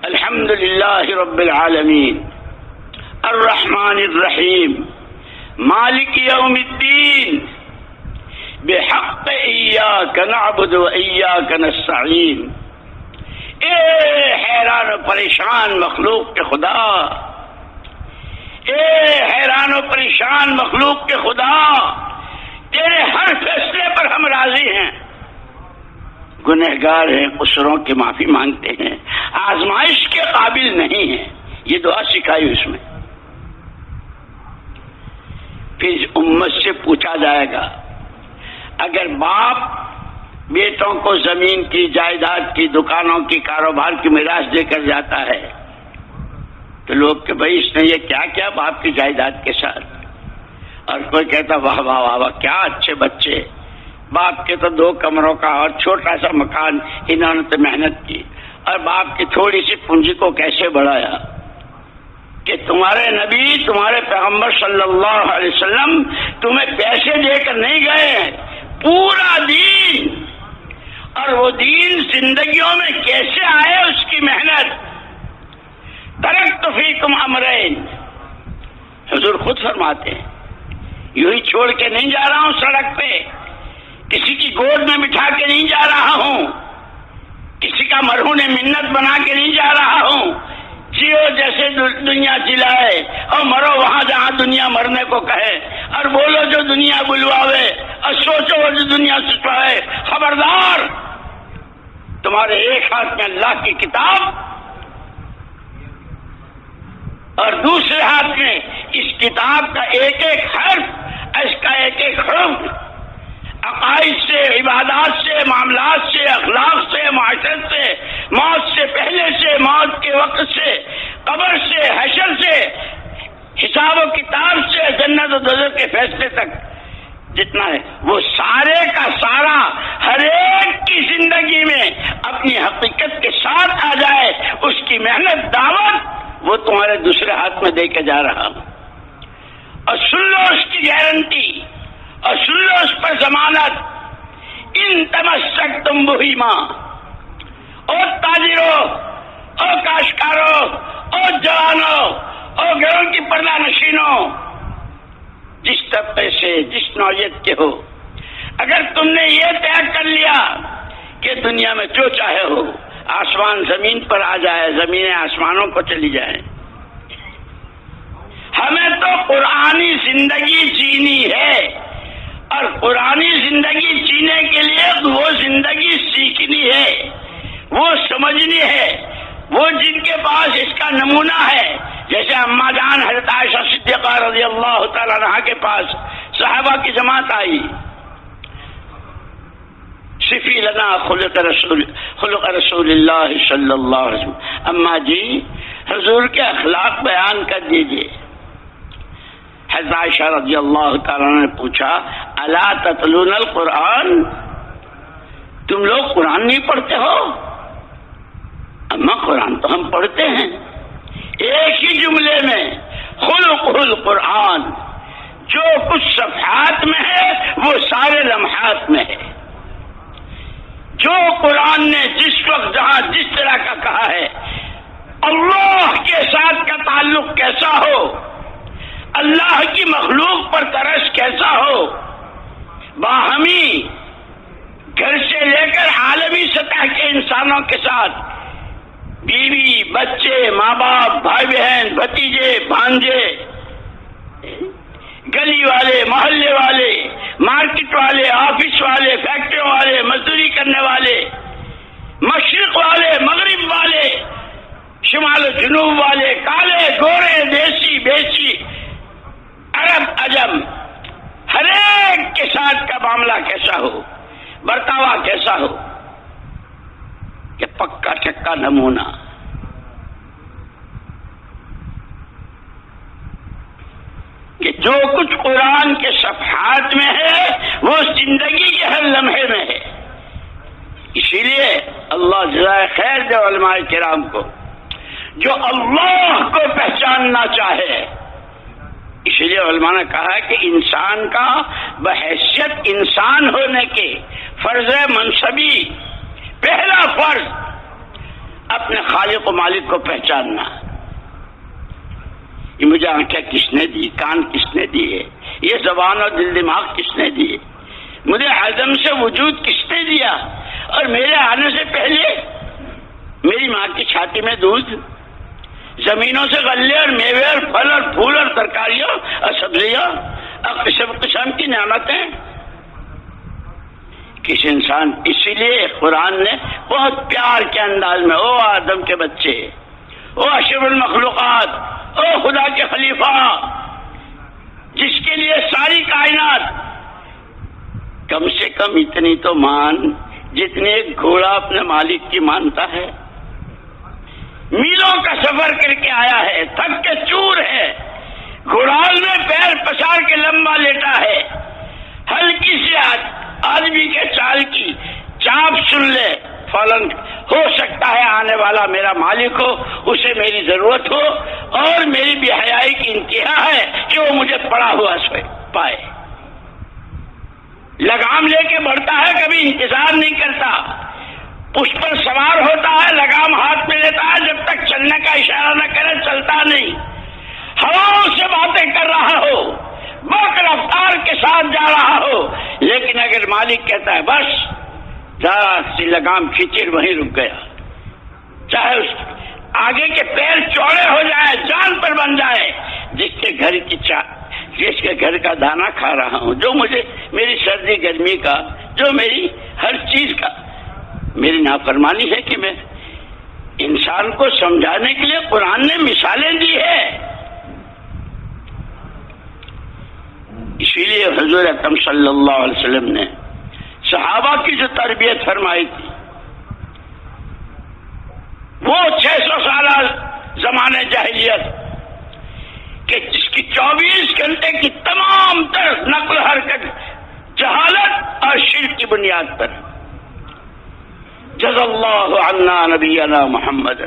الحمدللہ رب العالمین، الرحمن الرحیم، مالک یوم الدین، بحق ایاک نعبد و ایاک نستعین. اے حیران و پریشان مخلوق کے خدا، اے حیران و پریشان مخلوق کے خدا، تیرے ہر فیصلے پر ہم راضی ہیں، گنہگار ہیں، قصوروں کی معافی مانگتے ہیں، آزمائش کے قابل نہیں ہیں. یہ دعا سکھائی اس میں. پھر امت سے پوچھا جائے گا، اگر باپ بیٹوں کو زمین کی، جائیداد کی، دکانوں کی، کاروبار کی میراث دے کر جاتا ہے تو لوگ کہ بھائی اس نے یہ کیا کیا باپ کی جائیداد کے ساتھ. اور کوئی کہتا واہ واہ واہ واہ کیا اچھے بچے، باپ کے تو 2 کمروں کا اور چھوٹا سا مکان، انہوں نے تو محنت کی اور باپ کی تھوڑی سی پونجی کو کیسے بڑھایا. کہ تمہارے نبی، تمہارے پیغمبر صلی اللہ علیہ وسلم تمہیں پیسے دے کر نہیں گئے، پورا دین، اور وہ دین زندگیوں میں کیسے آئے اس کی محنت. ترکت فیکم امرین، حضور خود فرماتے ہیں یوں ہی چھوڑ کے نہیں جا رہا ہوں سڑک پہ، کسی کی گود میں بٹھا کے نہیں جا رہا ہوں، کسی کا مرہون منت بنا کے نہیں جا رہا ہوں. جیو جیسے دنیا جلائے اور مرو وہاں جہاں دنیا مرنے کو کہے، اور بولو جو دنیا بلواوے، اور سوچو جو دنیا سوچوائے. خبردار، تمہارے ایک ہاتھ میں اللہ کی کتاب اور دوسرے ہاتھ میں اس کتاب کا ایک ایک حرف، اس کا ایک ایک حرف، عقائد سے، عبادات سے، معاملات سے، اخلاق سے، معاشرت سے، موت سے پہلے سے، موت کے وقت سے، قبر سے، حشر سے، حساب و کتاب سے، جنت و دوزخ کے فیصلے تک جتنا ہے، وہ سارے کا سارا ہر ایک کی زندگی میں اپنی حقیقت کے ساتھ آ جائے. اس کی محنت، دعوت وہ تمہارے دوسرے ہاتھ میں دے کے جا رہا ہوں. اور سن لو اس کی گارنٹی، اور سن لو اس پر ضمانت. ان تمسکتم بہما، او تاجروں، او کاشتکاروں، او جوانوں، اور گھروں کی پردہ نشینوں، جس طبقے سے جس نوعیت کے ہو، اگر تم نے یہ طے کر لیا کہ دنیا میں جو چاہے ہو، آسمان زمین پر آ جائے، زمینیں آسمانوں کو چلی جائیں، ہمیں تو قرآنی زندگی جینی ہے، اور قرآنی زندگی جینے کے لیے وہ زندگی سیکھنی ہے، وہ سمجھنی ہے، وہ جن کے پاس اس کا نمونہ ہے، جیسے اما جان حضرت عائشہ صدیقہ رضی اللہ تعالی عنہا کے پاس صحابہ کی جماعت آئی، صفی لنا خلق رسول اللہ صلی اللہ علیہ وسلم، اما جی حضور کے اخلاق بیان کر دیجئے۔ حضرت عائشہ رضی اللہ تعالیٰ نے پوچھا الا تتلون القرآن، تم لوگ قرآن نہیں پڑھتے ہو؟ اما قرآن تو ہم پڑھتے ہیں، ایک ہی جملے میں خلق القرآن، جو کچھ صفحات میں ہے وہ سارے لمحات میں ہے، جو قرآن نے جس وقت جہاں جس طرح کا کہا ہے، اللہ کے ساتھ کا تعلق کیسا ہو، اللہ کی مخلوق پر ترس کیسا ہو، باہمی گھر سے لے کر عالمی سطح کے انسانوں کے ساتھ، بیوی بچے ماں باپ بھائی بہن بھتیجے بھانجے، گلی والے محلے والے مارکیٹ والے آفس والے فیکٹریوں والے مزدوری کرنے والے، مشرق والے مغرب والے، شمال و جنوب والے، کالے گورے دیسی بیسی، عرب عجم، ہر ایک کے ساتھ کا معاملہ کیسا ہو، برتاوا کیسا ہو، کہ پکا چکا نمونہ۔ کہ جو کچھ قرآن کے صفحات میں ہے وہ زندگی کے ہر لمحے میں ہے۔ اسی لیے اللہ جزائے خیر دے علماء کرام کو، جو اللہ کو پہچاننا چاہے، اسی لیے علماء نے کہا کہ انسان کا بحیثیت انسان ہونے کے فرض منصبی پہلا فرض اپنے خالق و مالک کو پہچاننا۔ یہ مجھے آنکھیں کس نے دی، کان کس نے دیے، یہ زبان اور دل دماغ کس نے دیے، مجھے عدم سے وجود کس نے دیا، اور میرے آنے سے پہلے میری ماں کی چھاتی میں دودھ، زمینوں سے غلے اور میوے اور پھل اور پھول اور ترکاریاں اور سبزیاں اور قسم قسم کی نعمتیں کس انسان۔ اسی لیے قرآن نے بہت پیار کے انداز میں، او آدم کے بچے، او اشرف المخلوقات، او خدا کے خلیفہ، جس کے لیے ساری کائنات، کم سے کم اتنی تو مان جتنے ایک گھوڑا اپنے مالک کی مانتا ہے، میلوں کا سفر کر کے آیا ہے، تھک کے چور ہے، گھوڑال میں پیر پسار کے لمبا لیٹا ہے، ہلکی سی آدمی کے چال کی چاپ سن لے، فوراً ہو سکتا ہے آنے والا میرا مالک ہو، اسے میری ضرورت ہو، اور میری بے حیائی کی انتہا ہے کہ وہ مجھے پڑا ہوا پائے۔ لگام لے کے بڑھتا ہے، کبھی انتظار نہیں کرتا، اس پر سوار ہوتا ہے، لگام ہاتھ میں لیتا ہے، جب تک چلنے کا اشارہ نہ کرے چلتا نہیں، ہواؤں سے باتیں کر رہا ہو، برق رفتار کے ساتھ جا رہا ہو، لیکن اگر مالک کہتا ہے بس ذرا سی لگام کھینچے، وہیں رک گیا، چاہے اس آگے کے پیر چوڑے ہو جائے، جان پر بن جائے، جس کے گھر کا دانا کھا رہا ہوں، جو مجھے میری سردی گرمی کا، جو میری ہر چیز کا میری نافرمانی ہے، کہ میں انسان کو سمجھانے کے لیے قرآن نے مثالیں دی ہے۔ اسی لیے حضور اکرم صلی اللہ علیہ وسلم نے صحابہ کی جو تربیت فرمائی تھی، وہ 600 سالہ زمانے جاہلیت کہ جس کی 24 گھنٹے کی تمام تر نقل حرکت جہالت اور شرک کی بنیاد پر، جزا اللہ عنا نبینا محمد،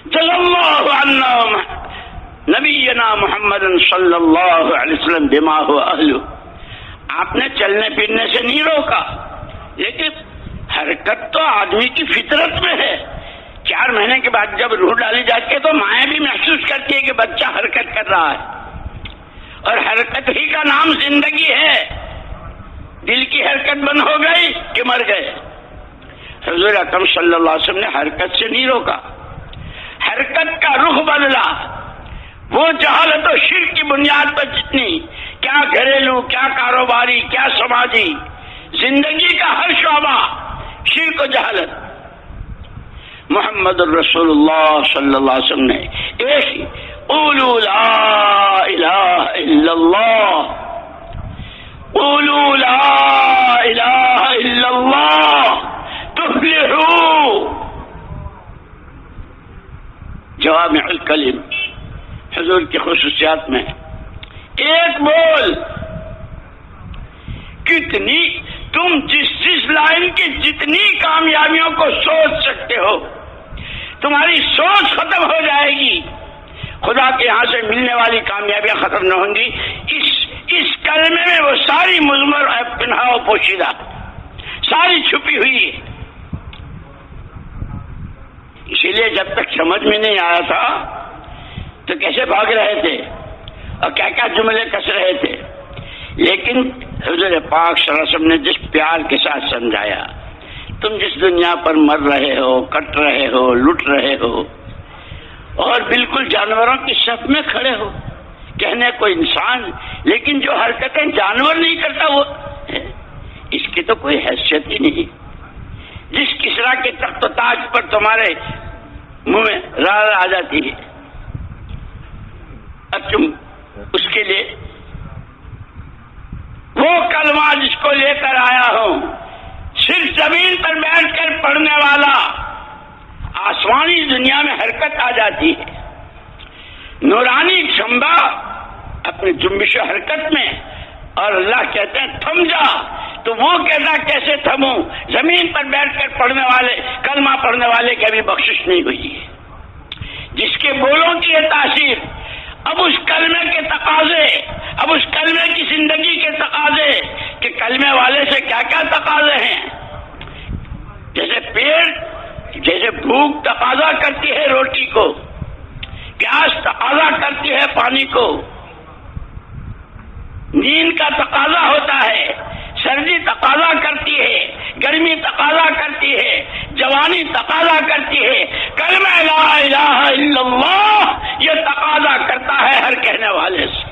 جزا اللہ عنا نبینا محمد صلی اللہ علیہ وسلم بما هو اہلہ۔ آپ نے چلنے پھرنے سے نہیں روکا، لیکن حرکت تو آدمی کی فطرت میں ہے، 4 مہینے کے بعد جب روح ڈالی جاتی ہے تو مائیں بھی محسوس کرتی ہے کہ بچہ حرکت کر رہا ہے، اور حرکت ہی کا نام زندگی ہے۔ دل کی حرکت بند ہو گئی کہ مر گئے۔ حضور اکرم صلی اللہ علیہ وسلم نے حرکت سے نہیں روکا، حرکت کا رخ بدلا۔ وہ جہالت و شرک کی بنیاد پر جتنی، کیا گھریلو، کیا کاروباری، کیا سماجی، زندگی کا ہر شعبہ شرک و جہالت، محمد الرسول اللہ صلی اللہ علیہ وسلم نے ایک ہی قولوا لا الہ الا اللہ، قولوا لا الہ الا اللہ تفلحوا، جوامع الکلم حضور کی خصوصیات میں ایک بول کتنی، تم جس لائن کی جتنی کامیابیوں کو سوچ سکتے ہو، تمہاری سوچ ختم ہو جائے گی، خدا کے یہاں سے ملنے والی کامیابیاں ختم نہ ہوں گی۔ اس کلمے میں وہ ساری مضمر پنہا و پوشیدہ، ساری چھپی ہوئی ہے۔ اسی لیے جب تک سمجھ میں نہیں آیا تھا تو کیسے بھاگ رہے تھے اور کیا کیا جملے کس رہے تھے، لیکن حضور پاک صلی اللہ علیہ وسلم نے جس پیار کے ساتھ سمجھایا، تم جس دنیا پر مر رہے ہو، کٹ رہے ہو، لٹ رہے ہو، اور بالکل جانوروں کی صف میں کھڑے ہو، کہنے کو انسان لیکن جو حرکتیں جانور نہیں کرتا وہ اس کی تو کوئی حیثیت ہی نہیں۔ جس کسرا کے تخت و تاج پر تمہارے منہ میں راہ آ جاتی ہے، اب تم اس کے لیے وہ کلمہ جس کو لے کر آیا ہوں، صرف زمین پر بیٹھ کر پڑھنے والا، آسمانی دنیا میں حرکت آ جاتی ہے۔ نورانی شمبا اپنی جنبش و حرکت میں، اور اللہ کہتے ہیں تھم جا، تو وہ کہتا کیسے تھموں؟ زمین پر بیٹھ کر پڑھنے والے، کلمہ پڑھنے والے کی ابھی بخشش نہیں ہوئی ہے۔ جس کے بولوں کی یہ تاثیر، اب اس کلمے کے تقاضے، اب اس کلمے کی زندگی کے تقاضے، کہ کلمے والے سے کیا کیا تقاضے ہیں۔ جیسے پیٹ، جیسے بھوک تقاضا کرتی ہے روٹی کو، پیاس تقاضا کرتی ہے پانی کو، نیند کا تقاضا ہوتا ہے، سردی تقاضا کرتی ہے، گرمی تقاضا کرتی ہے، جوانی تقاضا کرتی ہے، کلمہ لا الہ الا اللہ یہ تقاضا کرتا ہے ہر کہنے والے سے،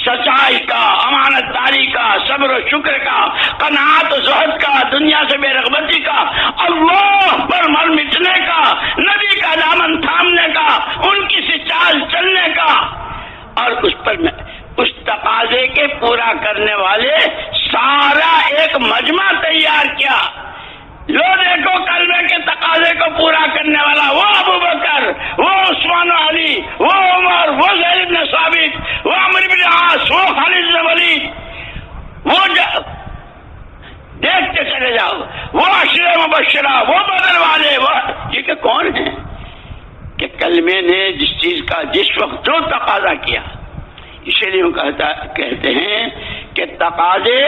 سچائی کا، امانت داری کا، صبر و شکر کا، قناعت و زہد کا، دنیا سے بے رغبتی کا، اللہ پر مر مٹنے کا، نبی کا دامن تھامنے کا، ان کی سی چال چلنے کا، اور اس تقاضے کے پورا کرنے والے سارا ایک مجمع تیار کیا۔ لو دیکھو کلمے کے تقاضے کو پورا کرنے والا وہ ابو بکر، وہ عثمان و علی، وہ عمر، وہ زید بن ثابت، وہ عمرو بن عاص، وہ خالد بن ولید، وہ دیکھتے چلے جاؤ، وہ عشرہ مبشرہ، وہ بدر والے، وہ یہ کہ کون ہیں کہ کلمے نے جس چیز کا جس وقت جو تقاضا کیا، اسی لیے کہتے ہیں کہ تقاضے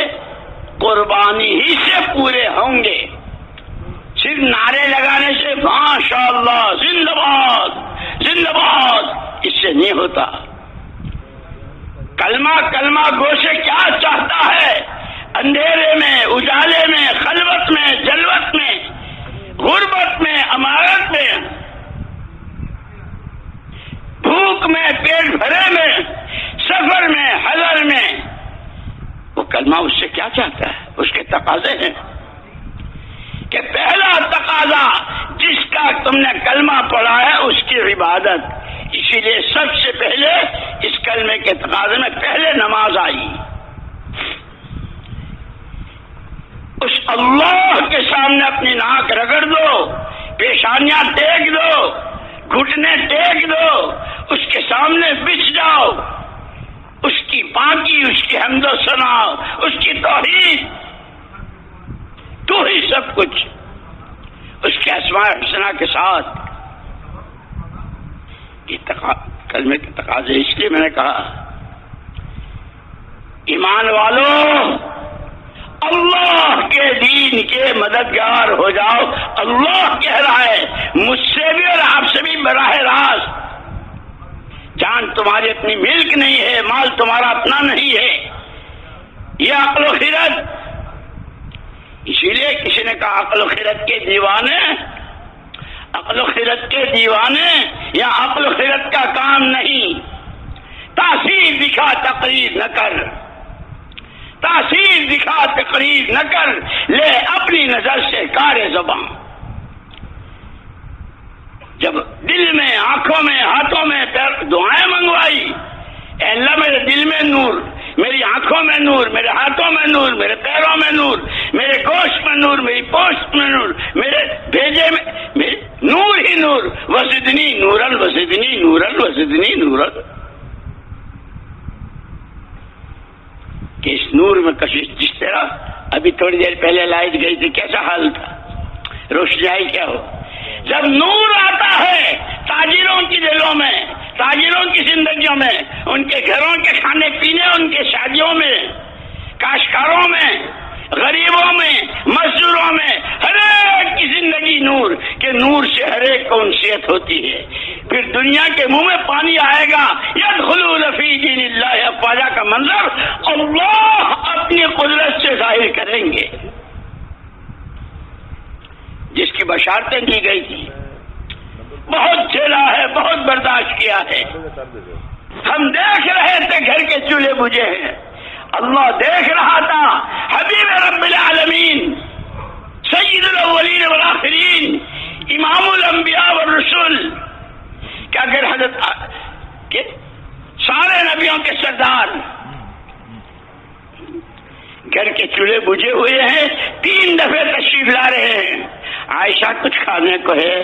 قربانی ہی سے پورے ہوں گے، صرف نعرے لگانے سے ماشاء اللہ زندہ باد زندہ باد اس سے نہیں ہوتا۔ کلمہ گو سے کیا چاہتا ہے؟ اندھیرے میں، اجالے میں، خلوت میں، جلوت میں، غربت میں، امارت میں، بھوک میں، پیٹ بھرے میں، سفر میں، حضر میں، وہ کلمہ اس سے کیا چاہتا ہے؟ اس کے تقاضے ہیں کہ پہلا تقاضا جس کا تم نے کلمہ پڑھا ہے اس کی عبادت، اسی لیے سب سے پہلے اس کلمے کے تقاضے میں پہلے نماز آئی۔ اس اللہ کے سامنے اپنی ناک رگڑ دو، پیشانیاں ٹیک دو، گھٹنے ٹیک دو، اس کے سامنے بچھ جاؤ، اس کی پاکی، اس کی حمد و ثنا، اس کی توحید، تو ہی سب کچھ، اس کے اسماء حسنہ کے ساتھ۔ یہ کلمے کے تقاضے، اس لیے میں نے کہا ایمان والو اللہ کے دین کے مددگار ہو جاؤ. اللہ کہہ رہا ہے مجھ سے بھی اور آپ سے بھی براہ راست. جان تمہاری اپنی ملک نہیں ہے، مال تمہارا اپنا نہیں ہے، یہ عقل و خرد. اسی لیے کسی نے کہا عقل و خرد کے دیوانے، عقل و خرد کے دیوانے یا عقل و خرد کا کام نہیں. تاثیر دکھا تقریر نہ کر، تاثیر دکھا تقریر نہ کر، لے اپنی نظر سے کار زبان. جب دل میں، آنکھوں میں، ہاتھوں میں دعائیں منگوائی، اے اللہ میرے دل میں نور، میری آنکھوں میں نور، میرے ہاتھوں میں نور، میرے پیروں میں نور، میرے گوشت میں نور، میری پوست میں نور، میرے بھیجے میں نور ہی نور. وزدنی نورن وزدنی نورن وزدنی نورن. کہ اس نور میں کشش، جس طرح ابھی تھوڑی دیر پہلے لائٹ گئی تھی کیسا حال تھا، روشنائی کیا ہو. جب نور آتا ہے تاجروں کی دلوں میں، تاجروں کی زندگیوں میں، ان کے گھروں کے کھانے پینے، ان کے شادیوں میں، کاشتکاروں میں، غریبوں میں، مزدوروں میں، ہر ایک کی زندگی نور. کہ نور سے ہر ایک کو انسیت ہوتی ہے. پھر دنیا کے منہ میں پانی آئے گا. یدخلون فی دین اللہ افواجا کا منظر اللہ اپنی قدرت سے ظاہر کریں گے، جس کی بشارتیں دی گئی تھی. بہت جھیلا ہے، بہت برداشت کیا ہے. ہم دیکھ رہے تھے گھر کے چولہے بجھے ہیں، اللہ دیکھ رہا تھا. حبیب رب العالمین، سید الاولین والآخرین، امام الانبیاء والرسل، کہ اگر حضرت سارے نبیوں کے سردار گھر کے چولہے بجھے ہوئے ہیں، 3 دفعے تشریف لا رہے ہیں. عائشہ کچھ کھانے کو ہے؟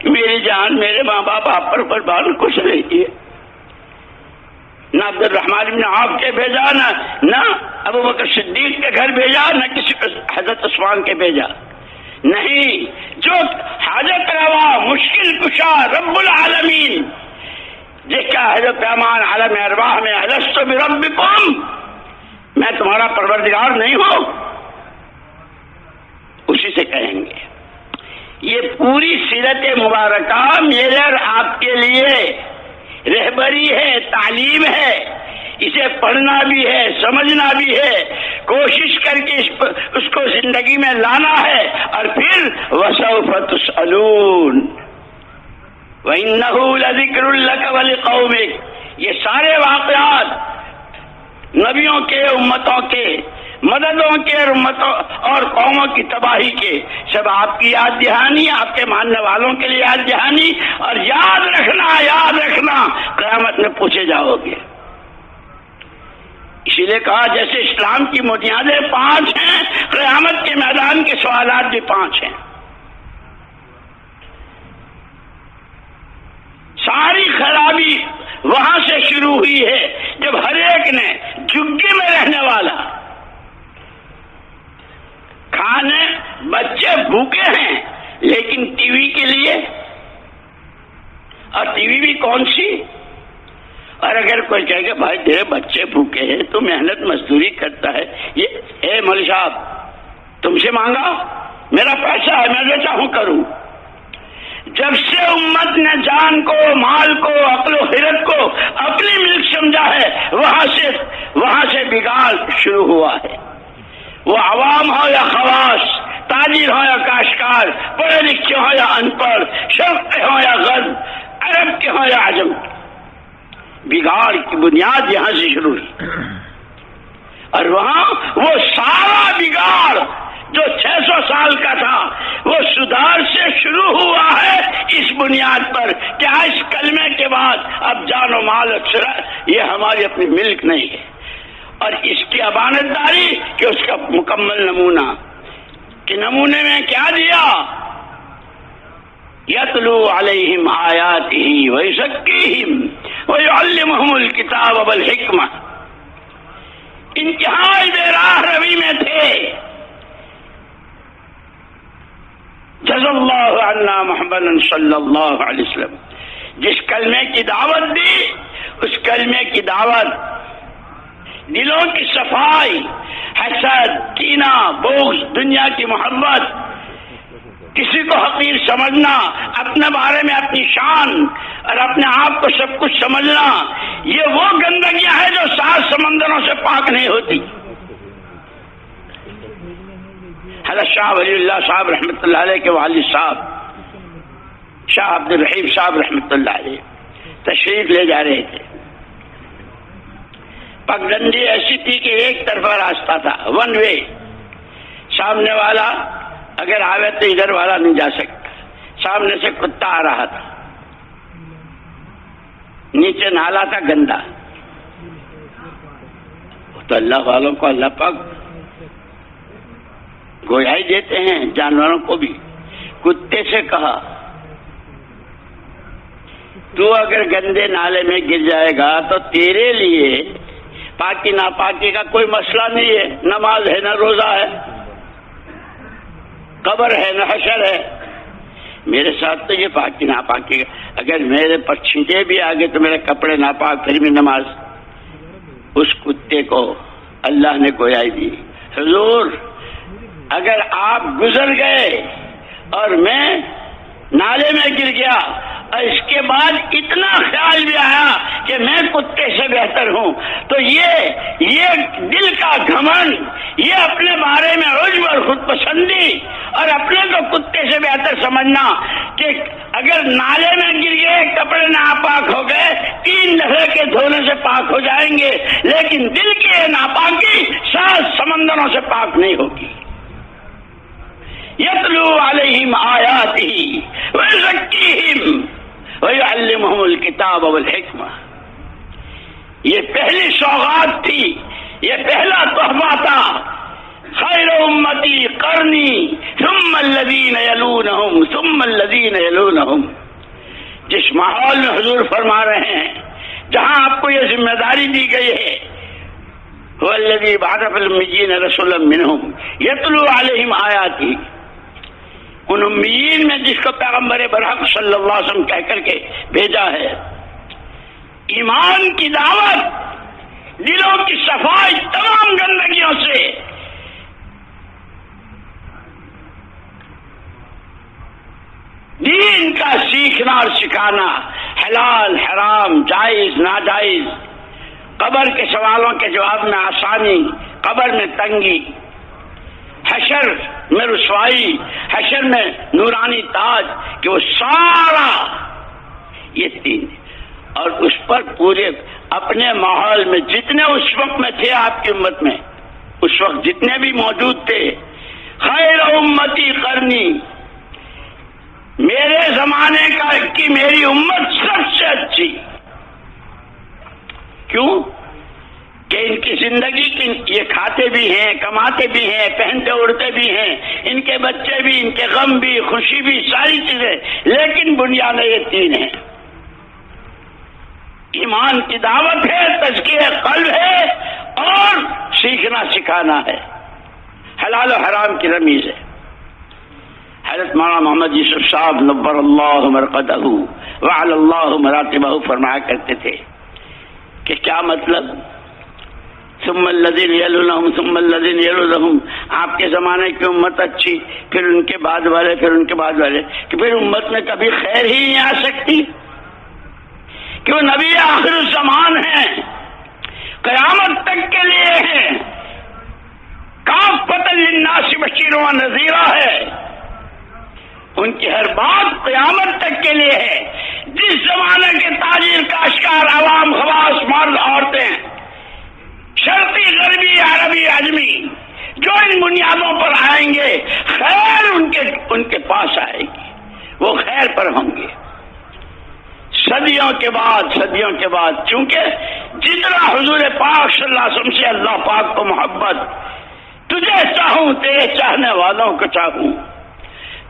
میری جان میرے ماں باپ آپ پر قربان کچھ نہیں ہے. نہ عبد الرحمن بن عوف کے بھیجا، نہ ابو بکر صدیق کے گھر بھیجا، نہ کسی حضرت عثمان کے بھیجا. نہیں، جو حاجت روا مشکل کشا رب العالمین، جس کا حضرت پیمان عالم ارواح میں الست بربکم، میں تمہارا پروردگار نہیں ہوں، اسی سے کہیں گے. یہ پوری سیرت مبارکہ میرے اور آپ کے لیے رہبری ہے، تعلیم ہے. اسے پڑھنا بھی ہے، سمجھنا بھی ہے، کوشش کر کے اس کو زندگی میں لانا ہے. اور پھر وسوف تسألون وَإِنَّهُ لَذِكْرٌ لَكَ وَلِقَوْمِكَ. یہ سارے واقعات نبیوں کے، امتوں کے، مددوں کے اور امتوں اور قوموں کی تباہی کے، سب آپ کی یاد دہانی، آپ کے ماننے والوں کے لیے یاد دہانی. اور یاد رکھنا قیامت میں پوچھے جاؤ گے. اسی لیے کہا جیسے اسلام کی بنیادیں 5 ہیں، قیامت کے میدان کے سوالات بھی 5 ہیں. ساری خرابی وہاں سے شروع ہوئی ہے جب ہر ایک نے جھگی میں رہنے والا، کھانے، بچے بھوکے ہیں لیکن ٹی وی کے لیے، اور ٹی وی بھی کون سی. اور اگر کوئی کہے کہ بھائی تیرے بچے بھوکے ہیں تو محنت مزدوری کرتا ہے، یہ اے مولوی صاحب تم سے مانگا، میرا پیسہ ہے، میں جو چاہوں کروں. جب سے امت نے جان کو، مال کو، عقل و خرد کو اپنی ملک سمجھا ہے، وہاں سے بگاڑ شروع ہوا ہے. وہ عوام ہو یا خواص، تاجر ہو یا کاشتکار، پڑھے لکھے ہو یا ان پڑھ، شرق کے ہو یا غرب، عرب کے ہو یا عجم، بگاڑ کی بنیاد یہاں سے شروع ہوئی. اور وہاں وہ سارا بگاڑ جو 600 سال کا تھا وہ سدھار سے شروع ہوا ہے اس بنیاد پر کہ اس کلمے کے بعد اب جان و مال یہ ہماری اپنی ملک نہیں ہے. اور اس کی امانت داری کہ اس کا مکمل نمونہ، کہ نمونے میں کیا دیا، یتلو علیہم آیاتہ ویزکیہم ویعلمہم الکتاب والحکمہ. انتہائی بے راہ روی میں تھے. جزا اللہ عنا محمد صلی اللہ علیہ وسلم. جس کلمے کی دعوت دی اس کلمے کی دعوت دلوں کی صفائی، حسد، کینہ، بغض، دنیا کی محبت، کسی کو حقیر سمجھنا، اپنے بارے میں اپنی شان اور اپنے آپ کو سب کچھ سمجھنا، یہ وہ گندگیاں ہیں جو 7 سمندروں سے پاک نہیں ہوتی۔ حضرت شاہ ولی اللہ صاحب رحمۃ اللہ علیہ کے والد صاحب شاہ عبد الرحیم صاحب رحمۃ اللہ علیہ تشریف لے جا رہے تھے۔ پگڈنڈی ایسی تھی کہ ایک طرفہ راستہ تھا، ون وے، سامنے والا اگر آوے تو ادھر والا نہیں جا سکتا، سامنے سے کتا آ رہا تھا، نیچے نالا تھا گندا، تو اللہ والوں کو اللہ پاک گویائی دیتے ہیں، جانوروں کو بھی۔ کتے سے کہا تو اگر گندے نالے میں گر جائے گا تو تیرے لیے پاکی ناپاکی کا کوئی مسئلہ نہیں ہے، نماز ہے نہ روزہ ہے، قبر ہے نہ حشر ہے، میرے ساتھ تو یہ پاکی ناپاکی کا، اگر میرے پر چھینٹے بھی آگے تو میرے کپڑے ناپاک پھر بھی نماز۔ اس کتے کو اللہ نے گویائی دی، حضور اگر آپ گزر گئے اور میں نالے میں گر گیا اور اس کے بعد اتنا خیال بھی آیا کہ میں کتے سے بہتر ہوں، تو یہ دل کا گھمنڈ، یہ اپنے بارے میں عجب اور خود پسندی اور اپنے کو کتے سے بہتر سمجھنا کہ اگر نالے میں گر گئے کپڑے ناپاک ہو گئے 3 دفعے کے دھونے سے پاک ہو جائیں گے، لیکن دل کی یہ ناپاکی 7 سمندروں سے پاک نہیں ہوگی۔ یتلو علیہم آیاتہ ویزکیہم ویعلمہم الکتاب والحکمہ، یہ پہلی سوغات تھی، یہ پہلا تحفہ تھا۔ خیر امتی قرنی ثم الذین یلونہم ثم الذین یلونہم، جس ماحول میں حضور فرما رہے ہیں، جہاں آپ کو یہ ذمہ داری دی گئی ہے، هو الذی بعث فی الامیین رسولا منہم یتلو علیہم آیاتہ، ان امیین میں جس کو پیغمبر برحق صلی اللہ علیہ وسلم کہہ کر کے بھیجا ہے، ایمان کی دعوت، دلوں کی صفائی تمام گندگیوں سے، دین کا سیکھنا اور سکھانا، حلال حرام جائز ناجائز، قبر کے سوالوں کے جواب میں آسانی، قبر میں تنگی، حشر میں رسوائی، حشر میں نورانی تاج، کہ وہ سارا یہ 3، اور اس پر پورے اپنے ماحول میں جتنے اس وقت میں تھے آپ کی امت میں، اس وقت جتنے بھی موجود تھے، خیر امتی قرنی، میرے زمانے کی میری امت سب سے اچھی۔ کیوں کہ ان کی زندگی کی یہ کھاتے بھی ہیں، کماتے بھی ہیں، پہنتے اڑتے بھی ہیں، ان کے بچے بھی، ان کے غم بھی، خوشی بھی، ساری چیزیں، لیکن بنیاد یہ 3 ہیں، ایمان کی دعوت ہے، تزکیہ قلب ہے، اور سیکھنا سکھانا ہے، حلال و حرام کی رمیز ہے۔ حضرت مولانا محمد یوسف صاحب نور اللہ مرقدہ وعلی اللہ مراتبہ فرمایا کرتے تھے کہ کیا مطلب، ثم الذین یلونہم ثم الذین یلونہم، آپ کے زمانے کی امت اچھی، پھر ان کے بعد والے، پھر ان کے بعد والے، کہ پھر امت میں کبھی خیر ہی نہیں آ سکتی، کہ وہ نبی آخر الزمان ہیں، قیامت تک کے لیے ہیں، کافۃ للناس بشیرا و نذیرا ہے، ان کی ہر بات قیامت تک کے لیے ہے۔ جس زمانے کے تاجر کاشتکار عوام خواص مرد عورتیں، شرقی غربی عربی عجمی، جو ان بنیادوں پر آئیں گے، خیر ان کے پاس آئے گی، وہ خیر پر ہوں گے صدیوں کے بعد، چونکہ جتنا حضور پاک صلی اللہ علیہ وسلم سے اللہ پاک کو محبت، تجھے چاہوں تیرے چاہنے والوں کو چاہوں،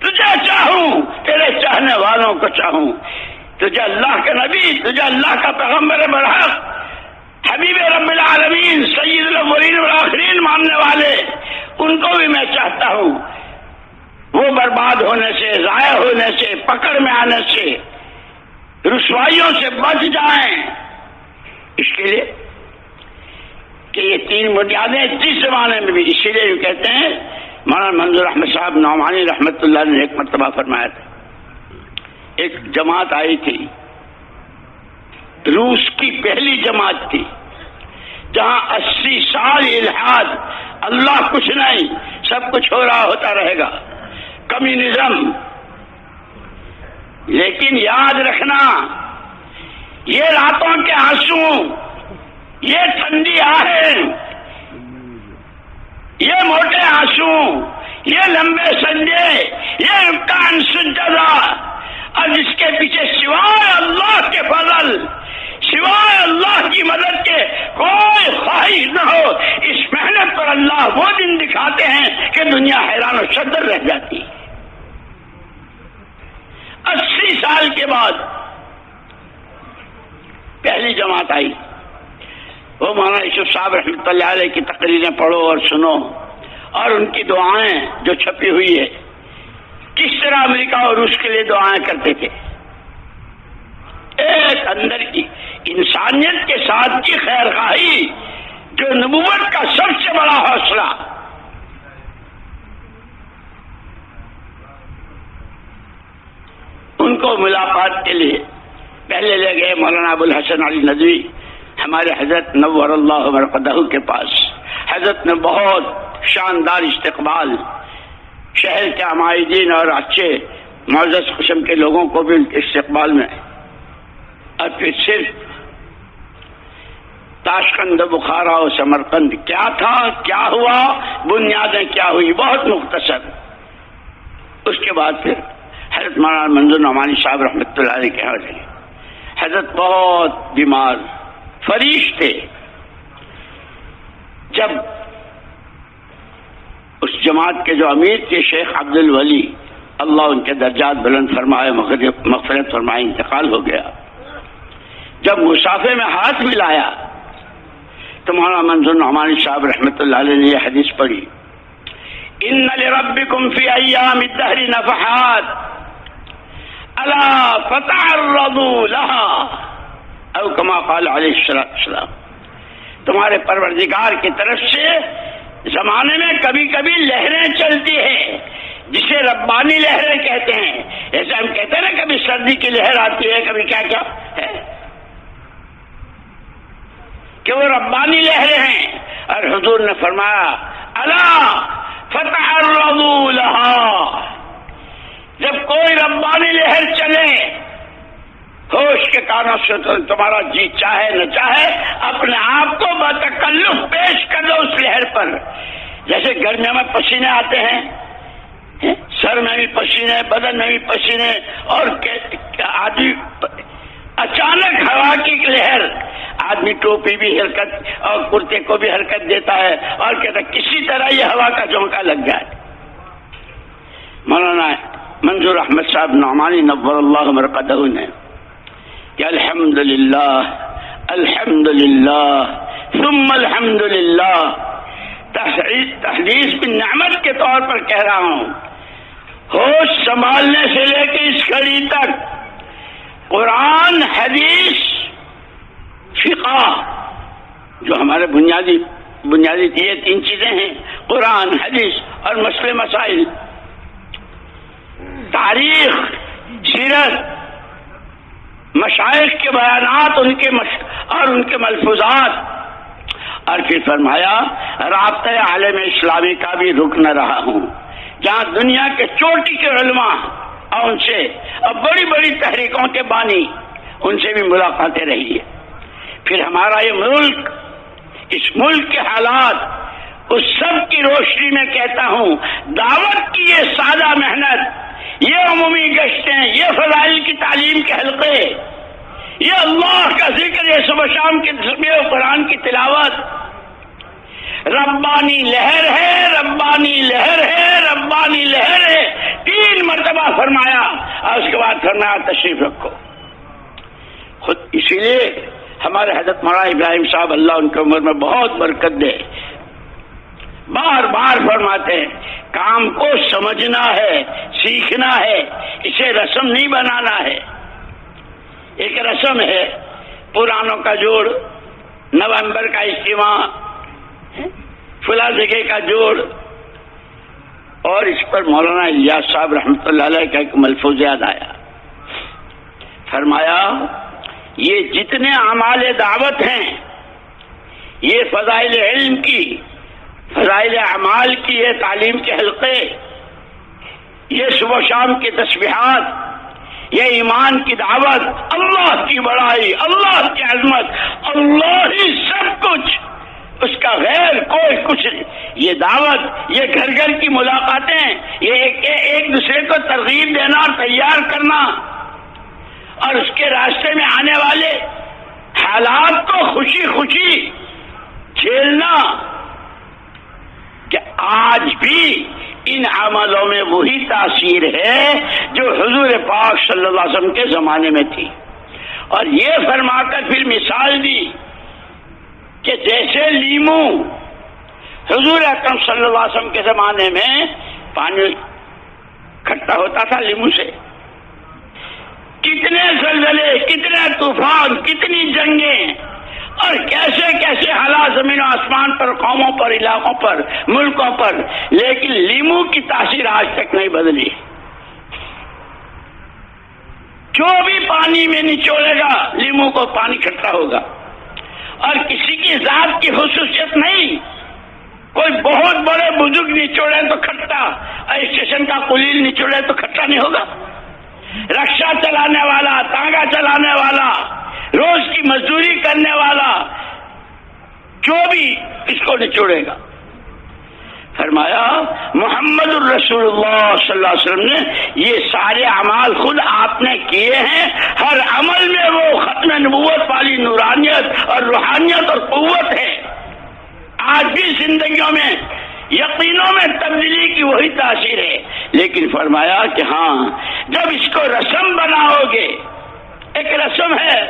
تجھے چاہوں تیرے چاہنے والوں کو چاہوں، تجھے اللہ کا نبی، تجھے اللہ کا پیغمبر برحق، حبیب رب العالمین، سید الاولین والآخرین ماننے والے، ان کو بھی میں چاہتا ہوں، وہ برباد ہونے سے، ضائع ہونے سے، پکڑ میں آنے سے، رسوائیوں سے بچ جائیں، اس کے لیے کہ یہ تین بنیادیں جس زمانے میں بھی. اسی لیے کہتے ہیں مولانا منظور احمد صاحب نعمانی رحمت اللہ نے ایک مرتبہ فرمایا تھا, ایک جماعت آئی تھی, روس کی پہلی جماعت تھی, جہاں 80 سال الحاد, اللہ کچھ نہیں, سب کچھ ہو رہا ہوتا رہے گا, کمیونزم. لیکن یاد رکھنا, یہ راتوں کے آنسو, یہ ٹھنڈی آہیں, یہ موٹے آنسو, یہ لمبے سنجے, یہ رکان سجدہ, اور جس کے پیچھے سوائے اللہ کے فضل, سوائے اللہ کی مدد کے کوئی خواہش نہ ہو, اس محنت پر اللہ وہ دن دکھاتے ہیں کہ دنیا حیران و شدر رہ جاتی. 80 سال کے بعد پہلی جماعت آئی. وہ مولانا یوسف صاحب رحمۃ اللہ علیہ کی تقریریں پڑھو اور سنو, اور ان کی دعائیں جو چھپی ہوئی ہے, کس طرح امریکہ اور روس کے لیے دعائیں کرتے تھے. ایک اندر کی انسانیت کے ساتھ کی خیر خواہی, جو نبوت کا سب سے بڑا حوصلہ. ان کو ملاقات کے لیے پہلے لے گئے مولانا ابو الحسن علی ندوی, ہمارے حضرت نور اللہ مرقدہ کے پاس. حضرت نے بہت شاندار استقبال, شہر کے عمائدین اور اچھے معزز قسم کے لوگوں کو بھی ان کے استقبال میں, اور پھر صرف تاشقند, بخارا اور سمرقند کیا تھا, کیا ہوا, بنیادیں کیا ہوئی, بہت مختصر. اس کے بعد پھر حضرت مولانا منظور نعمانی صاحب رحمۃ اللہ علیہ کے حوالے. حضرت بہت بیمار فریش تھے. جب اس جماعت کے جو امیر تھے شیخ عبد الولی, اللہ ان کے درجات بلند فرمائے, مغفرت فرمائے, انتقال ہو گیا. جب مسافے میں ہاتھ ملایا تو مولانا منظور نعمانی صاحب رحمۃ اللہ علیہ نے یہ حدیث پڑھی, ان لربکم فی ایام الدہر نفحات الا فتعرضوا لها, او کما قال علیہ السلام. تمہارے پروردگار کی طرف سے زمانے میں کبھی کبھی لہریں چلتی ہیں, جسے ربانی لہریں کہتے ہیں. جیسے ہم کہتے ہیں نا کبھی سردی کی لہر آتی ہے, کبھی کیا کیا ہے, کہ وہ ربانی لہریں ہیں. اور حضور نے فرمایا الا فتعرضوا لها, جب کوئی ربانی لہر چلے, ہوش کے کانوں سے تمہارا جی چاہے نہ چاہے اپنے آپ کو بتکلف پیش کر دو اس لہر پر. جیسے گرمیوں میں پسینے آتے ہیں, سر میں بھی پسینے, بدن میں بھی پسینے, اور آدمی اچانک ہوا کی لہر, آدمی ٹوپی بھی حرکت اور کرتے کو بھی حرکت دیتا ہے, اور کہتا ہے کسی طرح یہ ہوا کا جھونکا لگ جائے. مولانا منظور احمد صاحب نعمانی نور اللہ مرقدہ نے کہ الحمدللہ الحمدللہ ثم الحمدللہ, تحدیث کی نعمت کے طور پر کہہ رہا ہوں, ہوش سنبھالنے سے لے کے اس گھڑی تک قرآن, حدیث, فقہ, جو ہمارے بنیادی یہ 3 چیزیں ہیں, قرآن, حدیث اور مسئلے مسائل, تاریخ, سیرت, مشائخ کے بیانات, اور ان کے ملفوظات, اور پھر فرمایا رابطہ عالم اسلامی کا بھی رکن رہا ہوں, جہاں دنیا کے چوٹی کے علماء اور ان سے اور بڑی بڑی تحریکوں کے بانی, ان سے بھی ملاقاتیں رہی ہے. پھر ہمارا یہ ملک, اس ملک کے حالات, اس سب کی روشنی میں کہتا ہوں دعوت کی یہ سادہ محنت, یہ عمومی گشتیں, یہ فضائل کی تعلیم کے حلقے, یہ اللہ کا ذکر, یہ صبح شام کے تسبیح و قرآن کی تلاوت, ربانی لہر ہے, ربانی لہر ہے, ربانی لہر ہے, 3 مرتبہ فرمایا, اور اس کے بعد فرمایا تشریف رکھو. خود اسی لیے ہمارے حضرت مولانا ابراہیم صاحب اللہ ان کی عمر میں بہت برکت دے, بار بار فرماتے ہیں کام کو سمجھنا ہے, سیکھنا ہے, اسے رسم نہیں بنانا ہے. ایک رسم ہے پرانوں کا جوڑ, نومبر کا اجتماع, فلاں جگہ کا جوڑ. اور اس پر مولانا الیاس صاحب رحمۃ اللہ علیہ کا ایک ملفوظ یاد آیا. فرمایا یہ جتنے اعمال دعوت ہیں، یہ فضائل علم کی، فضائل اعمال کی، یہ تعلیم کے حلقے، یہ صبح و شام کی تسبیحات، یہ ایمان کی دعوت، اللہ کی بڑائی، اللہ کی عظمت، اللہ ہی سب کچھ، اس کا غیر کوئی کچھ نہیں. یہ دعوت، یہ گھر گھر کی ملاقاتیں، یہ ایک دوسرے کو ترغیب دینا اور تیار کرنا، اور اس کے راستے میں آنے والے حالات کو خوشی خوشی جھیلنا، کہ آج بھی ان عملوں میں وہی تاثیر ہے جو حضور پاک صلی اللہ علیہ وسلم کے زمانے میں تھی. اور یہ فرما کر پھر مثال دی کہ جیسے لیمو حضور اکرم صلی اللہ علیہ وسلم کے زمانے میں پانی کھٹا ہوتا تھا لیمو سے، کتنے زلزلے، کتنے طوفان، کتنی جنگیں، اور کیسے کیسے حالات زمین و آسمان پر، قوموں پر، علاقوں پر، ملکوں پر، لیکن لیمو کی تاثیر آج تک نہیں بدلی. جو بھی پانی میں نچوڑے گا لیمو کو پانی کھٹا ہوگا. اور کسی کی ذات کی خصوصیت نہیں، کوئی بہت بڑے بزرگ نچوڑے تو کھٹا، اسٹیشن کا قلیل نچوڑے تو کھٹا نہیں ہوگا. رکشہ چلانے والا، تانگا چلانے والا، روز کی مزدوری کرنے والا، جو بھی اس کو نچوڑے گا. فرمایا محمد الرسول اللہ صلی اللہ علیہ وسلم نے یہ سارے اعمال خود آپ نے کیے ہیں. ہر عمل میں وہ ختم نبوت والی نورانیت اور روحانیت اور قوت ہے. آج بھی زندگیوں میں، یقینوں میں تبدیلی کی وہی تاثیر ہے. لیکن فرمایا کہ ہاں جب اس کو رسم بناؤ گے، ایک رسم ہے،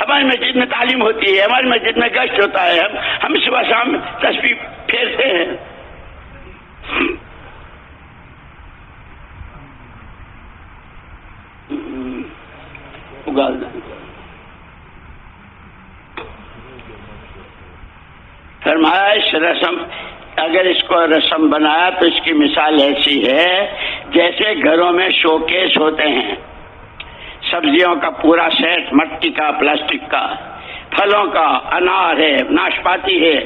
ہماری مسجد میں تعلیم ہوتی ہے، ہماری مسجد میں گشت ہوتا ہے، ہم صبح شام تسبیح پھیرتے ہیں. فرمایا اس رسم، اگر اس کو رسم بنایا تو اس کی مثال ایسی ہے جیسے گھروں میں شوکیس ہوتے ہیں، سبزیوں کا پورا سیٹ، مٹی کا، پلاسٹک کا، پھلوں کا، انار ہے، ناشپاتی ہے،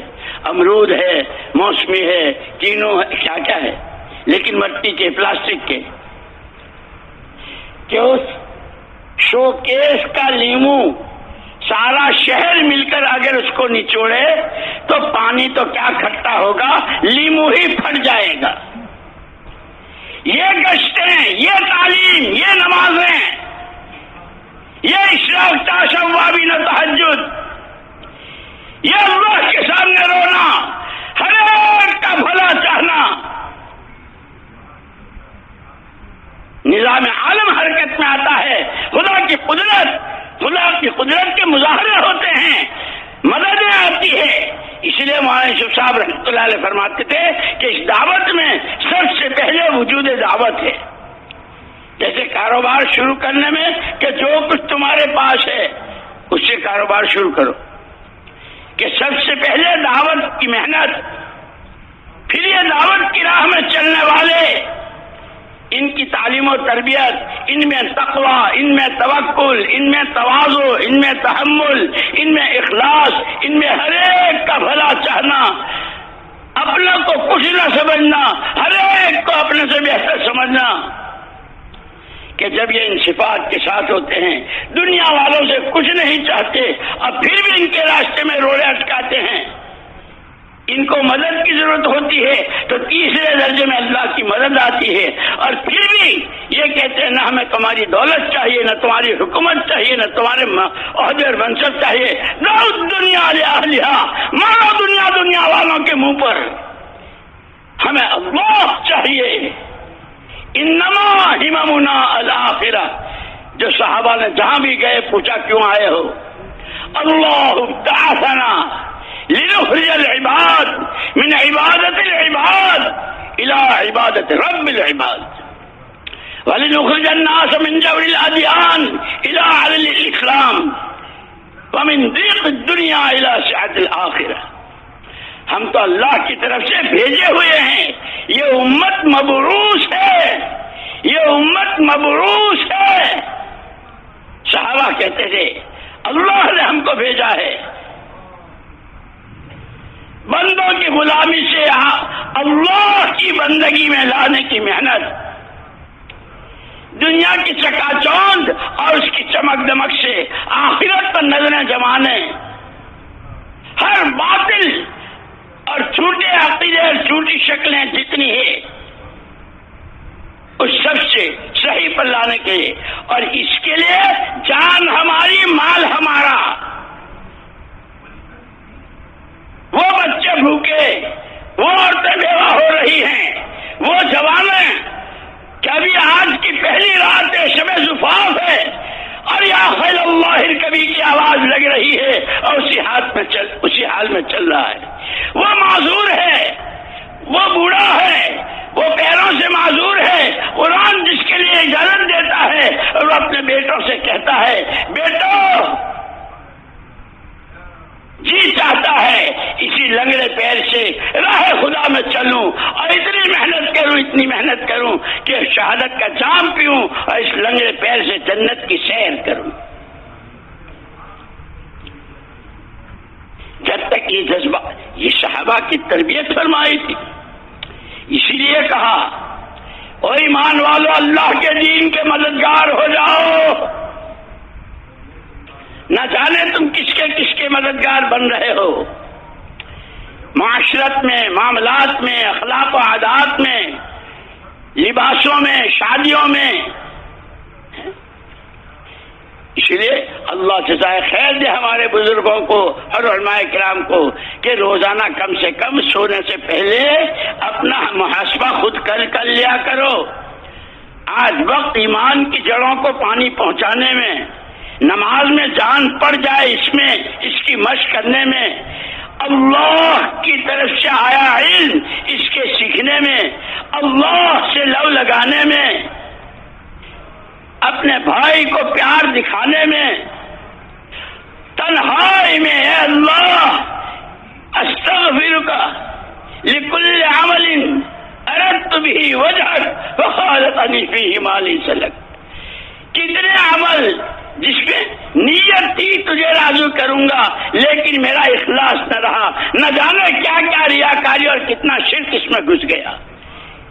امرود ہے، موسمی ہے، کینو ہے، کیا کیا ہے، لیکن مٹی کے، پلاسٹک کے. کہ اس شوکیس کا لیمو سارا شہر مل کر اگر اس کو نچوڑے تو پانی تو کیا کھٹا ہوگا، لیمو ہی پھٹ جائے گا. یہ گشتیں، یہ تعلیم، یہ نمازیں، یہ اشراق تاشوابین تہجد، یہ اللہ کے سامنے رونا، ہر ایک کا بھلا چاہنا، نظام عالم حرکت میں آتا ہے. خدا کی قدرت کے مظاہرے ہوتے ہیں، مددیں آتی ہے. اس لیے مولانا یوسف صاحب رحمۃ اللہ علیہ فرماتے تھے کہ اس دعوت میں سب سے پہلے وجود دعوت ہے. جیسے کاروبار شروع کرنے میں کہ جو کچھ تمہارے پاس ہے اس سے کاروبار شروع کرو، کہ سب سے پہلے دعوت کی محنت، پھر یہ دعوت کی راہ میں چلنے والے، ان کی تعلیم و تربیت، ان میں تقوی، ان میں توکل، ان میں تواضع، ان میں تحمل، ان میں اخلاص، ان میں ہر ایک کا بھلا چاہنا، اپنا کو کچھ نہ سمجھنا، ہر ایک کو اپنے سے بہتر سمجھنا. کہ جب یہ ان صفات کے ساتھ ہوتے ہیں، دنیا والوں سے کچھ نہیں چاہتے، اور پھر بھی ان کے راستے میں روڑے اٹکاتے ہیں، ان کو مدد کی ضرورت ہوتی ہے تو تیسرے درجے میں اللہ کی مدد آتی ہے، اور پھر بھی یہ کہتے ہیں نہ ہمیں تمہاری دولت چاہیے، نہ تمہاری حکومت چاہیے، نہ تمہارے عہدے اور منصب چاہیے. دنیا لہا، مارو دنیا والوں کے منہ پر، ہمیں اللہ چاہیے. انما ہممنا الآخرہ. جو صحابہ نے جہاں بھی گئے پوچھا کیوں آئے ہو؟ اللہ بعثنا لنخرج العباد من عبادت العباد الى عبادت رب العباد ولنخرج الناس من جور الادیان الى عدل الاسلام ومن ضيق الدنيا الى سعة الآخرة. ہم تو اللہ کی طرف سے بھیجے ہوئے ہیں، یہ امت مبعوث ہے، یہ امت مبعوث ہے۔ صحابہ کہتے تھے اللہ نے ہم کو بھیجا ہے، بندوں کی غلامی سے اللہ کی بندگی میں لانے کی محنت، دنیا کی چکا چوند اور اس کی چمک دمک سے آخرت پر نظریں جمانے، ہر باطل اور چھوٹے عقیدے اور چھوٹی شکلیں جتنی ہیں اس سب سے صحیح پر لانے کے لیے، اور اس کے لیے جان ہماری مال ہمارا، وہ بچے بھوکے، وہ عورتیں بیوہ ہو رہی ہیں، وہ جوانیں کہ ابھی آج کی پہلی رات ہے، شب زفاف ہے اور یا خیل اللہ کبھی کی آواز لگ رہی ہے اور اسی حال میں چل رہا ہے، وہ معذور ہے، وہ بوڑھا ہے، وہ پیروں سے معذور ہے، قرآن جس کے لیے اجازت دیتا ہے اور وہ اپنے بیٹوں سے کہتا ہے بیٹو جی چاہتا ہے اسی لنگڑے پیر سے راہ خدا میں چلوں اور اتنی محنت کروں کہ شہادت کا جام پیوں اور اس لنگڑے پیر سے جنت کی سیر کروں۔ جب تک یہ جذبہ، یہ صحابہ کی تربیت فرمائی تھی، اسی لیے کہا او ایمان والو اللہ کے دین کے مددگار ہو جاؤ، نہ جانے تم کس کے مددگار بن رہے ہو، معاشرت میں، معاملات میں، اخلاق و عادات میں، لباسوں میں، شادیوں میں۔ اس لیے اللہ جزائے خیر دے ہمارے بزرگوں کو اور علماء کرام کو کہ روزانہ کم سے کم سونے سے پہلے اپنا محاسبہ خود کر لیا کرو۔ آج وقت ایمان کی جڑوں کو پانی پہنچانے میں، نماز میں جان پڑ جائے اس کی مشق کرنے میں، اللہ کی طرف سے آیا علم اس کے سیکھنے میں، اللہ سے لو لگانے میں، اپنے بھائی کو پیار دکھانے میں، تنہائی میں اے اللہ استغفرک لکل عمل اردت به وجهک وخالطنی فیہ ما لیس لک، کتنے عمل جس میں نیت تھی تجھے راضی کروں گا لیکن میرا اخلاص نہ رہا، نہ جانے کیا کیا ریاکاری اور کتنا شرک اس میں گھس گیا،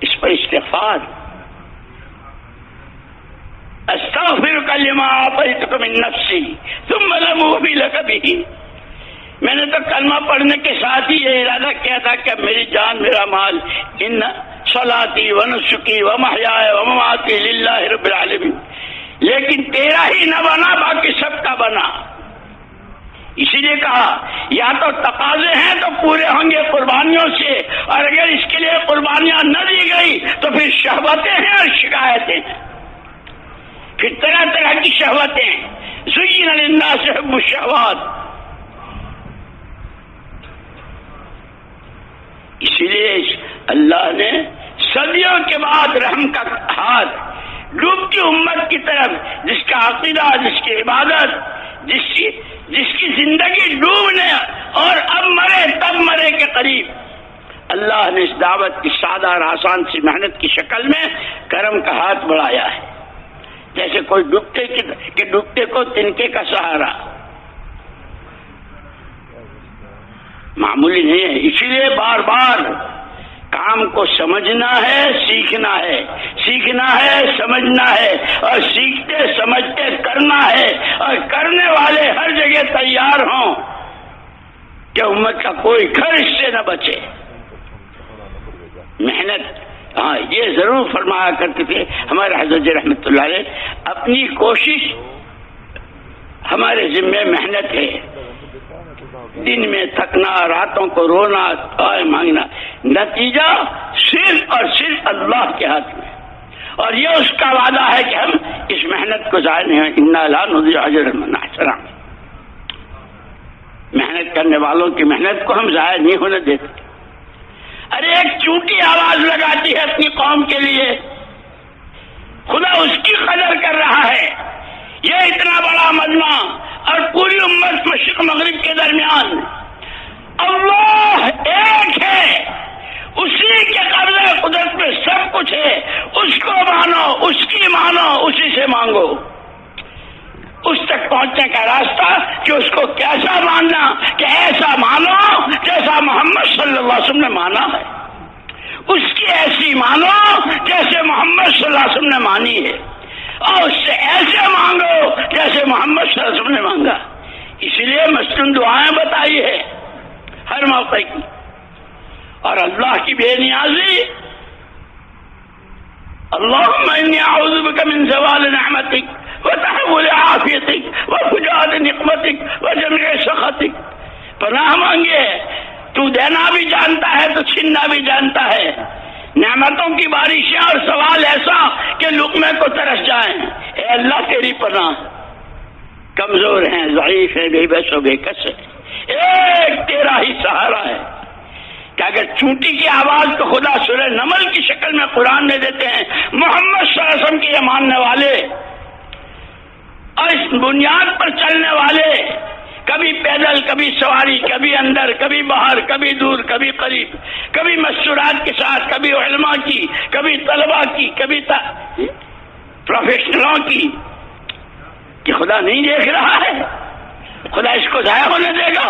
اس پر استغفار۔ استغفرک لما اعطیتک من نفسی ثم لم اوفی لک بہ، میں نے تو کلمہ پڑھنے کے ساتھ ہی یہ ارادہ کیا تھا کہ میری جان میرا مال ان صلاتی و نسکی و محیای و مماتی للہ رب العالمین، لیکن تیرا ہی نہ بنا باقی سب کا بنا۔ اسی لیے کہا یا تو تقاضے ہیں تو پورے ہوں گے قربانیوں سے، اور اگر اس کے لیے قربانیاں نہ دی گئی تو پھر شہوتیں ہیں اور شکایتیں ہیں، پھر طرح طرح کی شہوتیں، زین للناس حب الشہوات۔ اسی لیے اللہ نے صدیوں کے بعد رحم کا ہاتھ ڈوبتی امت کی طرف، جس کا عقیدہ، جس کی عبادت، جس کی زندگی ڈوبنے اور اب مرے تب مرے کے قریب، اللہ نے اس دعوت کی سادہ اور آسان سی محنت کی شکل میں کرم کا ہاتھ بڑھایا ہے، جیسے کوئی ڈوبتے کو تنکے کا سہارا، معمولی نہیں ہے۔ اسی لیے بار بار کام کو سمجھنا ہے، سیکھنا ہے، سیکھنا ہے، سمجھنا ہے، اور سیکھتے سمجھتے کرنا ہے، اور کرنے والے ہر جگہ تیار ہوں کہ امت کا کوئی گھر اس سے نہ بچے۔ محنت، ہاں یہ ضرور فرمایا کرتے تھے ہمارے حضرت جی رحمۃ اللہ علیہ، اپنی کوشش ہمارے ذمے محنت ہے، دن میں تھکنا، راتوں کو رونا، دعائیں مانگنا، نتیجہ صرف اور صرف اللہ کے ہاتھ میں، اور یہ اس کا وعدہ ہے کہ ہم اس محنت کو ضائع نہیں، انا لا نضيع اجر من احسن، محنت کرنے والوں کی محنت کو ہم ضائع نہیں ہونے دیتے۔ ارے ایک چونٹی آواز لگاتی ہے اپنی قوم کے لیے، خدا اس کی قدر کر رہا ہے۔ یہ اتنا بڑا مجمع اور پوری امت مشرق مغرب کے درمیان اللہ ایک پہنچنے کا راستہ کہ اس کو کیسا ماننا، کہ ایسا مانو جیسا محمد صلی اللہ علیہ وسلم نے مانا ہے، اس کی ایسی مانو جیسے محمد صلی اللہ علیہ وسلم نے مانی ہے، اور اس سے ایسے مانگو جیسے محمد صلی اللہ علیہ وسلم نے مانگا۔ اس لیے مسنون دعائیں بتائی ہے ہر موقع کی، اور اللہ کی بے نیازی، اللہم انی اعوذ بک من زوال نعمتک وتحول عافیتک وفجاءت نقمتک وجمع سخطک، پناہ مانگے، تو دینا بھی جانتا ہے تو چھیننا بھی جانتا ہے، نعمتوں کی بارشیں اور سوال ایسا کہ لقمے کو ترس جائیں، اے اللہ تیری پناہ، کمزور ہیں، ضعیف ہیں، بے بس و بے کس ہے، ایک تیرا ہی سہارا ہے، کہ اگر چونٹی کی آواز کو خدا سورہ نمل کی شکل میں قرآن میں دیتے ہیں، محمد صلی اللہ علیہ وسلم کے ماننے والے اور اس بنیاد پر چلنے والے، کبھی پیدل، کبھی سواری، کبھی اندر، کبھی باہر، کبھی دور، کبھی قریب، کبھی مستورات کے ساتھ، کبھی علماء کی، کبھی طلباء کی، کبھی پروفیشنلوں کی، کہ خدا نہیں دیکھ رہا ہے، خدا اس کو ضائع ہونے دے گا؟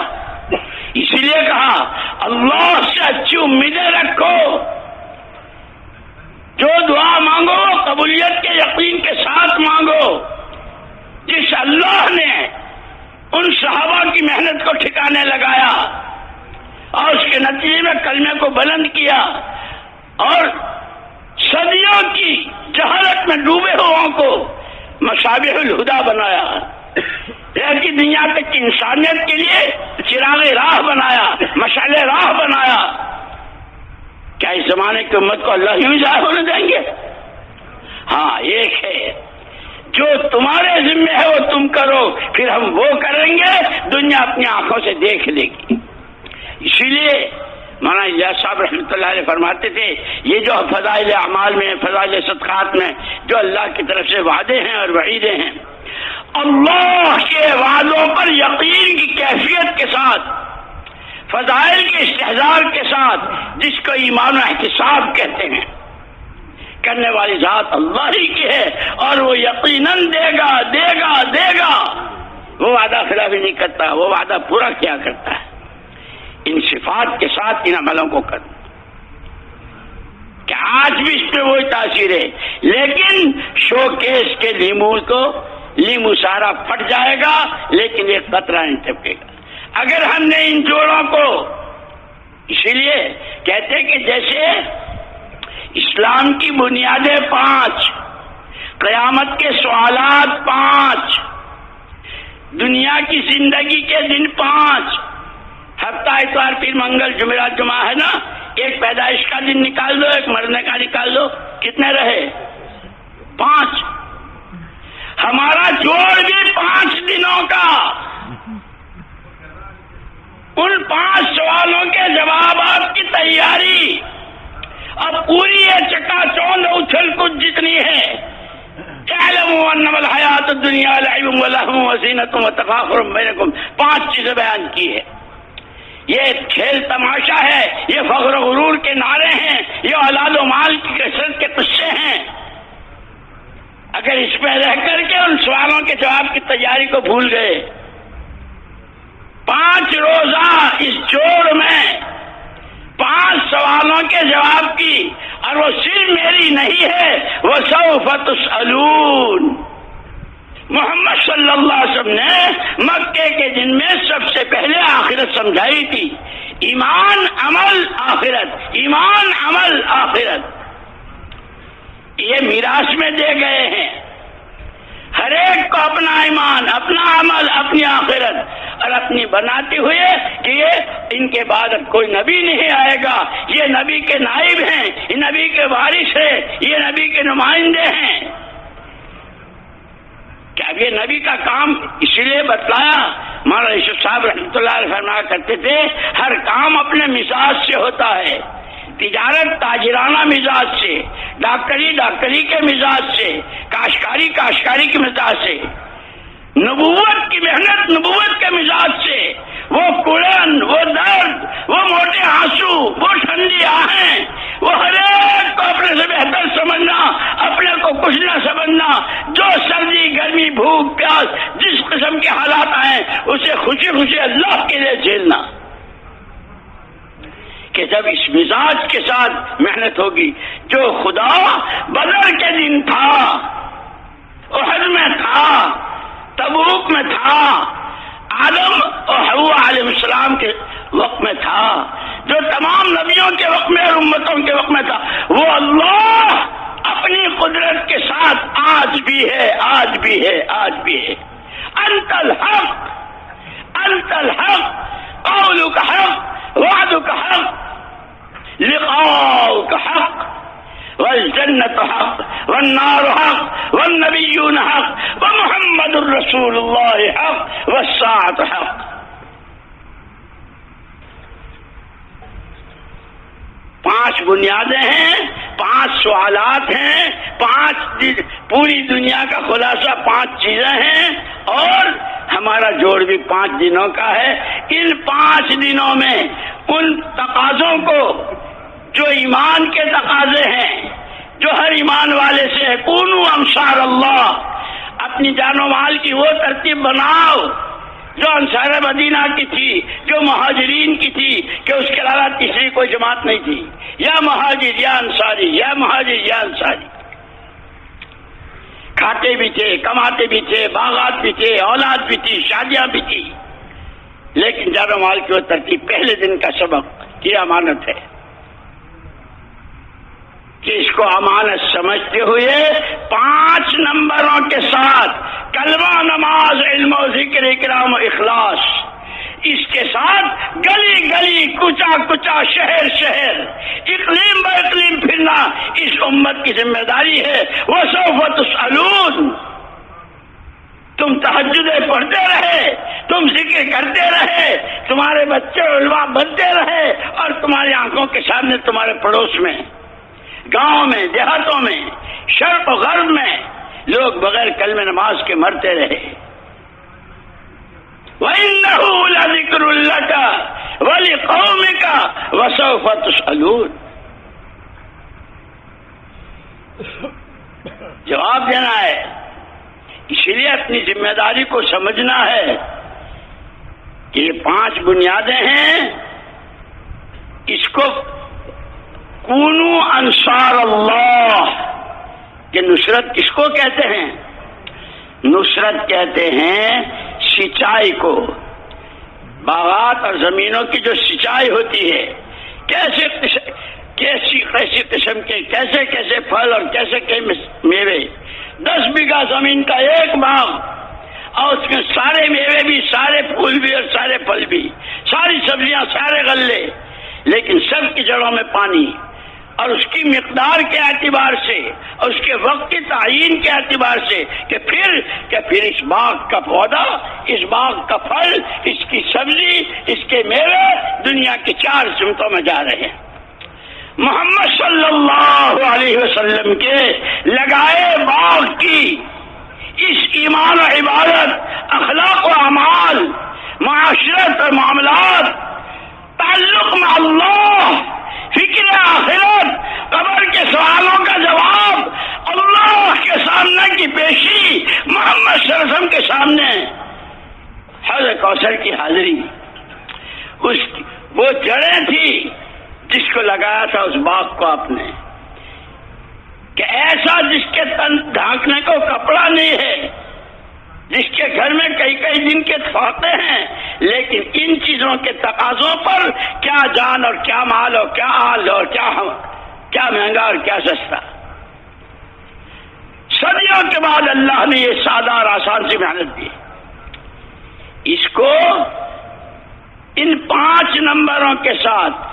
اسی لیے کہا اللہ سے اچھی امیدیں رکھو، جو دعا مانگو قبولیت کے یقین کے ساتھ مانگو، جس اللہ نے ان صحابہ کی محنت کو ٹھکانے لگایا اور اس کے نتیجے میں کلمے کو بلند کیا اور صدیوں کی جہالت میں ڈوبے ہوں کو مصابیح الہدیٰ بنایا، کی دنیا تک کی انسانیت کے لیے چراغ راہ بنایا، مشعل راہ بنایا، کیا اس زمانے کی امت کو اللہ یوں ضائع ہونے دیں گے؟ ہاں، ایک ہے جو تمہارے ذمہ ہے وہ تم کرو، پھر ہم وہ کریں گے، دنیا اپنی آنکھوں سے دیکھ لے گی۔ اسی لیے مولانا الیاس صاحب رحمۃ اللہ علیہ فرماتے تھے، یہ جو فضائل اعمال میں، فضائل صدقات میں جو اللہ کی طرف سے وعدے ہیں اور وعیدیں ہیں، اللہ کے وعدوں پر یقین کی کیفیت کے ساتھ، فضائل کے استحضار کے ساتھ، جس کو ایمان و احتساب کہتے ہیں، کرنے والی ذات اللہ ہی کی ہے، اور وہ یقیناً دے گا دے گا دے گا، وہ وعدہ خلافی نہیں کرتا، وہ وعدہ پورا کیا کرتا ہے۔ ان صفات کے ساتھ ان عملوں کو کرنا، کہ آج بھی اس پہ وہی تاثیر ہے، لیکن شو کیس کے لیمو سارا پھٹ جائے گا لیکن ایک قطرہ نہیں ٹپکے گا اگر ہم نے ان جوڑوں کو۔ اسی لیے کہتے ہیں کہ جیسے اسلام کی بنیادیں 5، قیامت کے سوالات 5، دنیا کی زندگی کے دن 5، ہفتہ اتوار پیر منگل جمعرات جمعہ ہے نا، ایک پیدائش کا دن نکال دو، ایک مرنے کا نکال دو، کتنے رہے؟ 5۔ ہمارا جوڑ بھی 5 دنوں کا، ان 5 سوالوں کے جوابات کی تیاری، اب پوری یہ چکا چوند اچھل کچھ جتنی ہے، اعلموا انما الحیات الدنیا لعب ولہو وزینۃ وتفاخر بینکم، 5 چیزیں بیان کی ہے۔ یہ کھیل تماشا ہے، یہ فخر و غرور کے نعرے ہیں، یہ اولاد و مال کی کثرت کے قصے ہیں۔ اگر اس میں رہ کر کے ان سوالوں کے جواب کی تیاری کو بھول گئے، 5 روزہ اس جوڑ میں 5 سوالوں کے جواب کی، اور وہ صرف میری نہیں ہے، وہ سوف تسألون۔ محمد صلی اللہ علیہ وسلم نے مکے کے دن میں سب سے پہلے آخرت سمجھائی تھی، ایمان عمل آخرت، ایمان عمل آخرت، یہ میراث میں دے گئے ہیں ہر ایک کو، اپنا ایمان، اپنا عمل، اپنی آخرت، اور اپنی بناتے ہوئے کہ یہ ان کے بعد اب کوئی نبی نہیں آئے گا، یہ نبی کے نائب ہیں، یہ نبی کے وارث ہیں، یہ نبی کے نمائندے ہیں، کہ اب یہ نبی کا کام اس لیے بتلایا۔ مولانا یوسف صاحب رحمۃ اللہ علیہ فرمایا کرتے تھے، ہر کام اپنے مزاج سے ہوتا ہے، تجارت تاجرانہ مزاج سے، ڈاکٹری کے مزاج سے، کاشتکاری کے مزاج سے، نبوت کی محنت نبوت کے مزاج سے، وہ کوڑے غم، وہ درد، وہ موٹے آنسو، وہ ٹھنڈی آہیں، وہ ہر ایک کو اپنے سے بہتر سمجھنا، اپنے کو کچھ نہ سمجھنا، جو سردی گرمی بھوک پیاس جس قسم کے حالات آئیں اسے خوشی خوشی اللہ کے لیے جھیلنا. کہ جب اس مزاج کے ساتھ محنت ہوگی، جو خدا بدر کے دن تھا، احد میں تھا، تبوک میں تھا، آدم اور حوا علیہ السلام کے وقت میں تھا، جو تمام نبیوں کے وقت میں اور امتوں کے وقت میں تھا، وہ اللہ اپنی قدرت کے ساتھ آج بھی ہے، آج بھی ہے، آج بھی ہے. انت الحق، انت الحق، قولک حق، وعدک حق، لقاؤک حق، والجنة حق، والنار حق، والنبیون حق، ومحمد الرسول اللہ حق، والساعة حق. 5 بنیادیں ہیں، 5 سوالات ہیں، 5 پوری دنیا کا خلاصہ 5 چیزیں ہیں، اور ہمارا جوڑ بھی 5 دنوں کا ہے. ان 5 دنوں میں ان تقاضوں کو جو ایمان کے تقاضے ہیں، جو ہر ایمان والے سے ہے، کونوا انصار اللہ، اپنی جان و مال کی وہ ترتیب بناؤ جو انصار مدینہ کی تھی، جو مہاجرین کی تھی، کہ اس کے علاوہ تیسری کوئی جماعت نہیں تھی، یا مہاجر یا انصاری، یا مہاجر یا انصاری. کھاتے بھی تھے، کماتے بھی تھے، باغات بھی تھے، اولاد بھی تھی، شادیاں بھی تھی، لیکن جان و مال کی وہ ترتیب پہلے دن کا سبق یہ امانت ہے کہ اس کو امانت سمجھتے ہوئے 5 نمبروں کے ساتھ کلمہ، نماز، علم و ذکر، اکرام و اخلاص، اس کے ساتھ گلی گلی، کوچا کوچا، شہر شہر، اقلیم با اقلیم پھرنا اس امت کی ذمہ داری ہے. وسوف تسألون، تم تہجدیں پڑھتے رہے، تم ذکر کرتے رہے، تمہارے بچے علماء بنتے رہے، اور تمہاری آنکھوں کے سامنے تمہارے پڑوس میں، گاؤں میں، دیہاتوں میں، شرق و غرب میں لوگ بغیر کلمہ نماز کے مرتے رہے. وَإِنَّهُ لَذِكْرٌ لَكَ وَلِقَوْمِكَ وَسَوْفَ تُسْأَلُونَ. جواب دینا ہے، اس لیے اپنی ذمہ داری کو سمجھنا ہے کہ یہ 5 بنیادیں ہیں. اس کو کونو انصار اللہ، کہ نصرت کس کو کہتے ہیں؟ نصرت کہتے ہیں سچائی کو. باغات اور زمینوں کی جو سچائی ہوتی ہے، کیسی قسم کے کیسے کیسے پھل اور کیسے میوے. 10 بیگھہ زمین کا ایک باغ، اور اس میں سارے میوے بھی، سارے پھول بھی، اور سارے پھل بھی، ساری سبزیاں، سارے غلے، لیکن سب کی جڑوں میں پانی. اور اس کی مقدار کے اعتبار سے اور اس کے وقت کی تعین کے اعتبار سے کہ پھر اس باغ کا پودا، اس باغ کا پھل، اس کی سبزی، اس کے میوے دنیا کی 4 سمتوں میں جا رہے ہیں. محمد صلی اللہ علیہ وسلم کے لگائے باغ کی اس ایمان و عبادت، اخلاق و اعمال، معاشرت اور معاملات، تعلق میں اللہ، فکر آخرت، قبر کے سوالوں کا جواب، اللہ کے سامنے کی پیشی، محمد صلی اللہ علیہ وسلم کے سامنے حوض کوثر کی حاضری، وہ جڑیں تھی جس کو لگایا تھا اس باغ کو آپ نے، کہ ایسا جس کے تن ڈھانکنے کو کپڑا نہیں ہے، جس کے گھر میں کئی کئی دن کے تھوتے ہیں، لیکن ان چیزوں کے تقاضوں پر کیا جان اور کیا مال اور کیا آل اور کیا مہنگا اور کیا سستا. صدیوں کے بعد اللہ نے یہ سادہ اور آسان سی محنت دی. اس کو ان 5 نمبروں کے ساتھ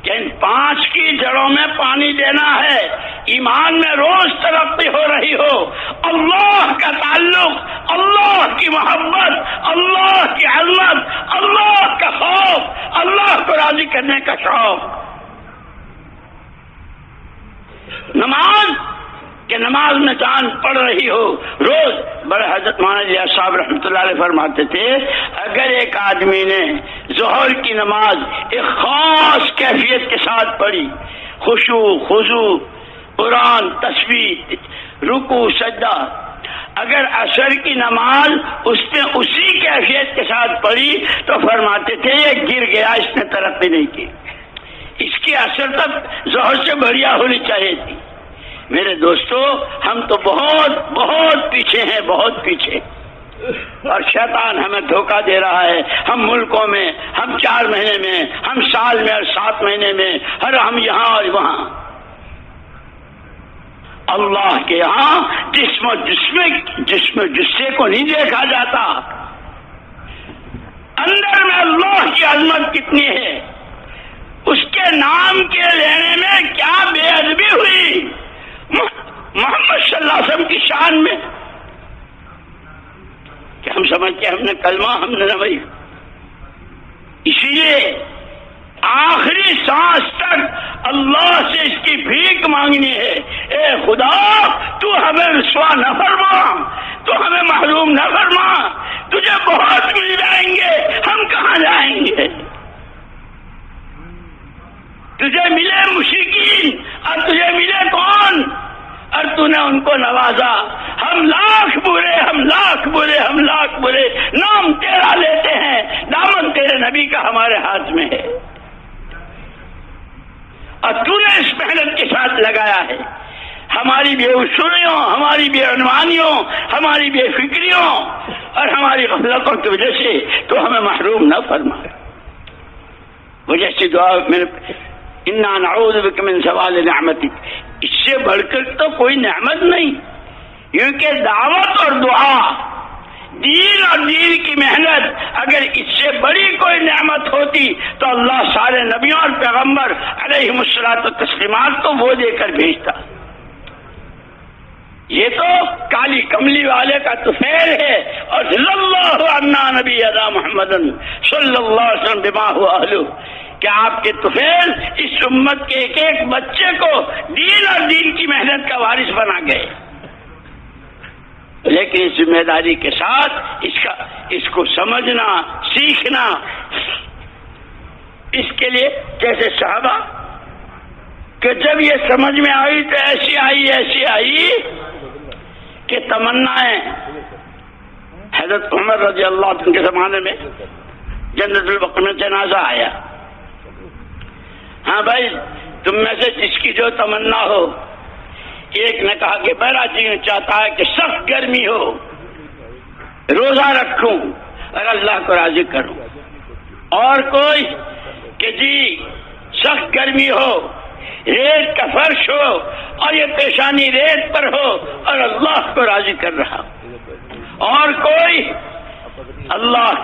کہ ان 5 کی جڑوں میں پانی دینا ہے، ایمان میں روز ترقی ہو رہی ہو، اللہ کا تعلق، اللہ کی محبت، اللہ کی عظمت، اللہ کا خوف، اللہ کو راضی کرنے کا شوق. نماز کہ نماز میں جان پڑ رہی ہو روز. بڑے حضرت مولانا الیاس صاحب رحمۃ اللہ علیہ فرماتے تھے اگر ایک آدمی نے ظہر کی نماز ایک خاص کیفیت کے ساتھ پڑھی، خشوع خضوع قرآن تسبیح رکوع سجدہ، اگر عصر کی نماز اس نے اسی کیفیت کے ساتھ پڑھی تو فرماتے تھے یہ گر گیا، اس نے ترقی نہیں کی، اس کی عصر تک ظہر سے بڑھیا ہونی چاہیے تھی. میرے دوستو ہم تو بہت بہت پیچھے ہیں، بہت پیچھے، اور شیطان ہمیں دھوکہ دے رہا ہے. ہم ملکوں میں، ہم 4 مہینے میں، ہم سال میں اور 7 مہینے میں، ہر ہم یہاں اور وہاں. اللہ کے یہاں جسم و جسے کو نہیں دیکھا جاتا، اندر میں اللہ کی عظمت کتنی ہے، اس کے نام کے لینے میں کیا بے ادبی ہوئی محمد صلی اللہ علیہ وسلم کی شان میں کہ ہم سمجھتے ہم نے کلمہ ہم نے نہ. اسی لیے آخری سانس تک اللہ سے اس کی بھیک مانگنی ہے، اے خدا تو ہمیں رسوا نہ فرما، تو ہمیں محروم نہ فرما، تجھے بہت مل جائیں گے، ہم کہاں جائیں گے. تجھے ملے مشرکین اور تجھے ملے کون، اور تو نے ان کو نوازا. ہم لاکھ برے، ہم لاکھ برے، ہم لاکھ برے، نام تیرا لیتے ہیں، دامن تیرے نبی کا ہمارے ہاتھ میں ہے، اور تو نے اس محنت کے ساتھ لگایا ہے. ہماری بے اصولیوں، ہماری بے عنوانیوں، ہماری بے فکریوں اور ہماری غفلتوں کی وجہ سے تو ہمیں محروم نہ فرما. وجہ سے دعا میرے انا نعوذ بک من زوال نعمتک، اس سے بڑھ کر تو کوئی نعمت نہیں. کیونکہ دعوت اور دعا، دین اور دین کی محنت، اگر اس سے بڑی کوئی نعمت ہوتی تو اللہ سارے نبیوں اور پیغمبر علیہم الصلوۃ والتسلیمات کو وہ دے کر بھیجتا. یہ تو کالی کملی والے کا طفیل ہے. اور صلی اللہ عنا نبی ادا محمد صلی اللہ علیہ وسلم بما هو اہلہ، کہ آپ کے طفیل اس امت کے ایک ایک بچے کو دین اور دین کی محنت کا وارث بنا گئے. لیکن اس ذمہ داری کے ساتھ اس کو سمجھنا سیکھنا، اس کے لیے جیسے صحابہ کہ جب یہ سمجھ میں آئی تو ایسی آئی کہ تمنائیں. حضرت عمر رضی اللہ عنہ کے زمانے میں جنت البقیع میں جنازہ آیا. ہاں بھائی تم میں سے جس کی جو تمنا ہو. ایک نے کہا کہ میرا جی چاہتا ہے کہ سخت گرمی ہو، روزہ رکھوں اور اللہ کو راضی کروں. اور کوئی کہ جی سخت گرمی ہو، ریت کا فرش ہو اور یہ پیشانی ریت پر ہو اور اللہ کو راضی کر رہا. اور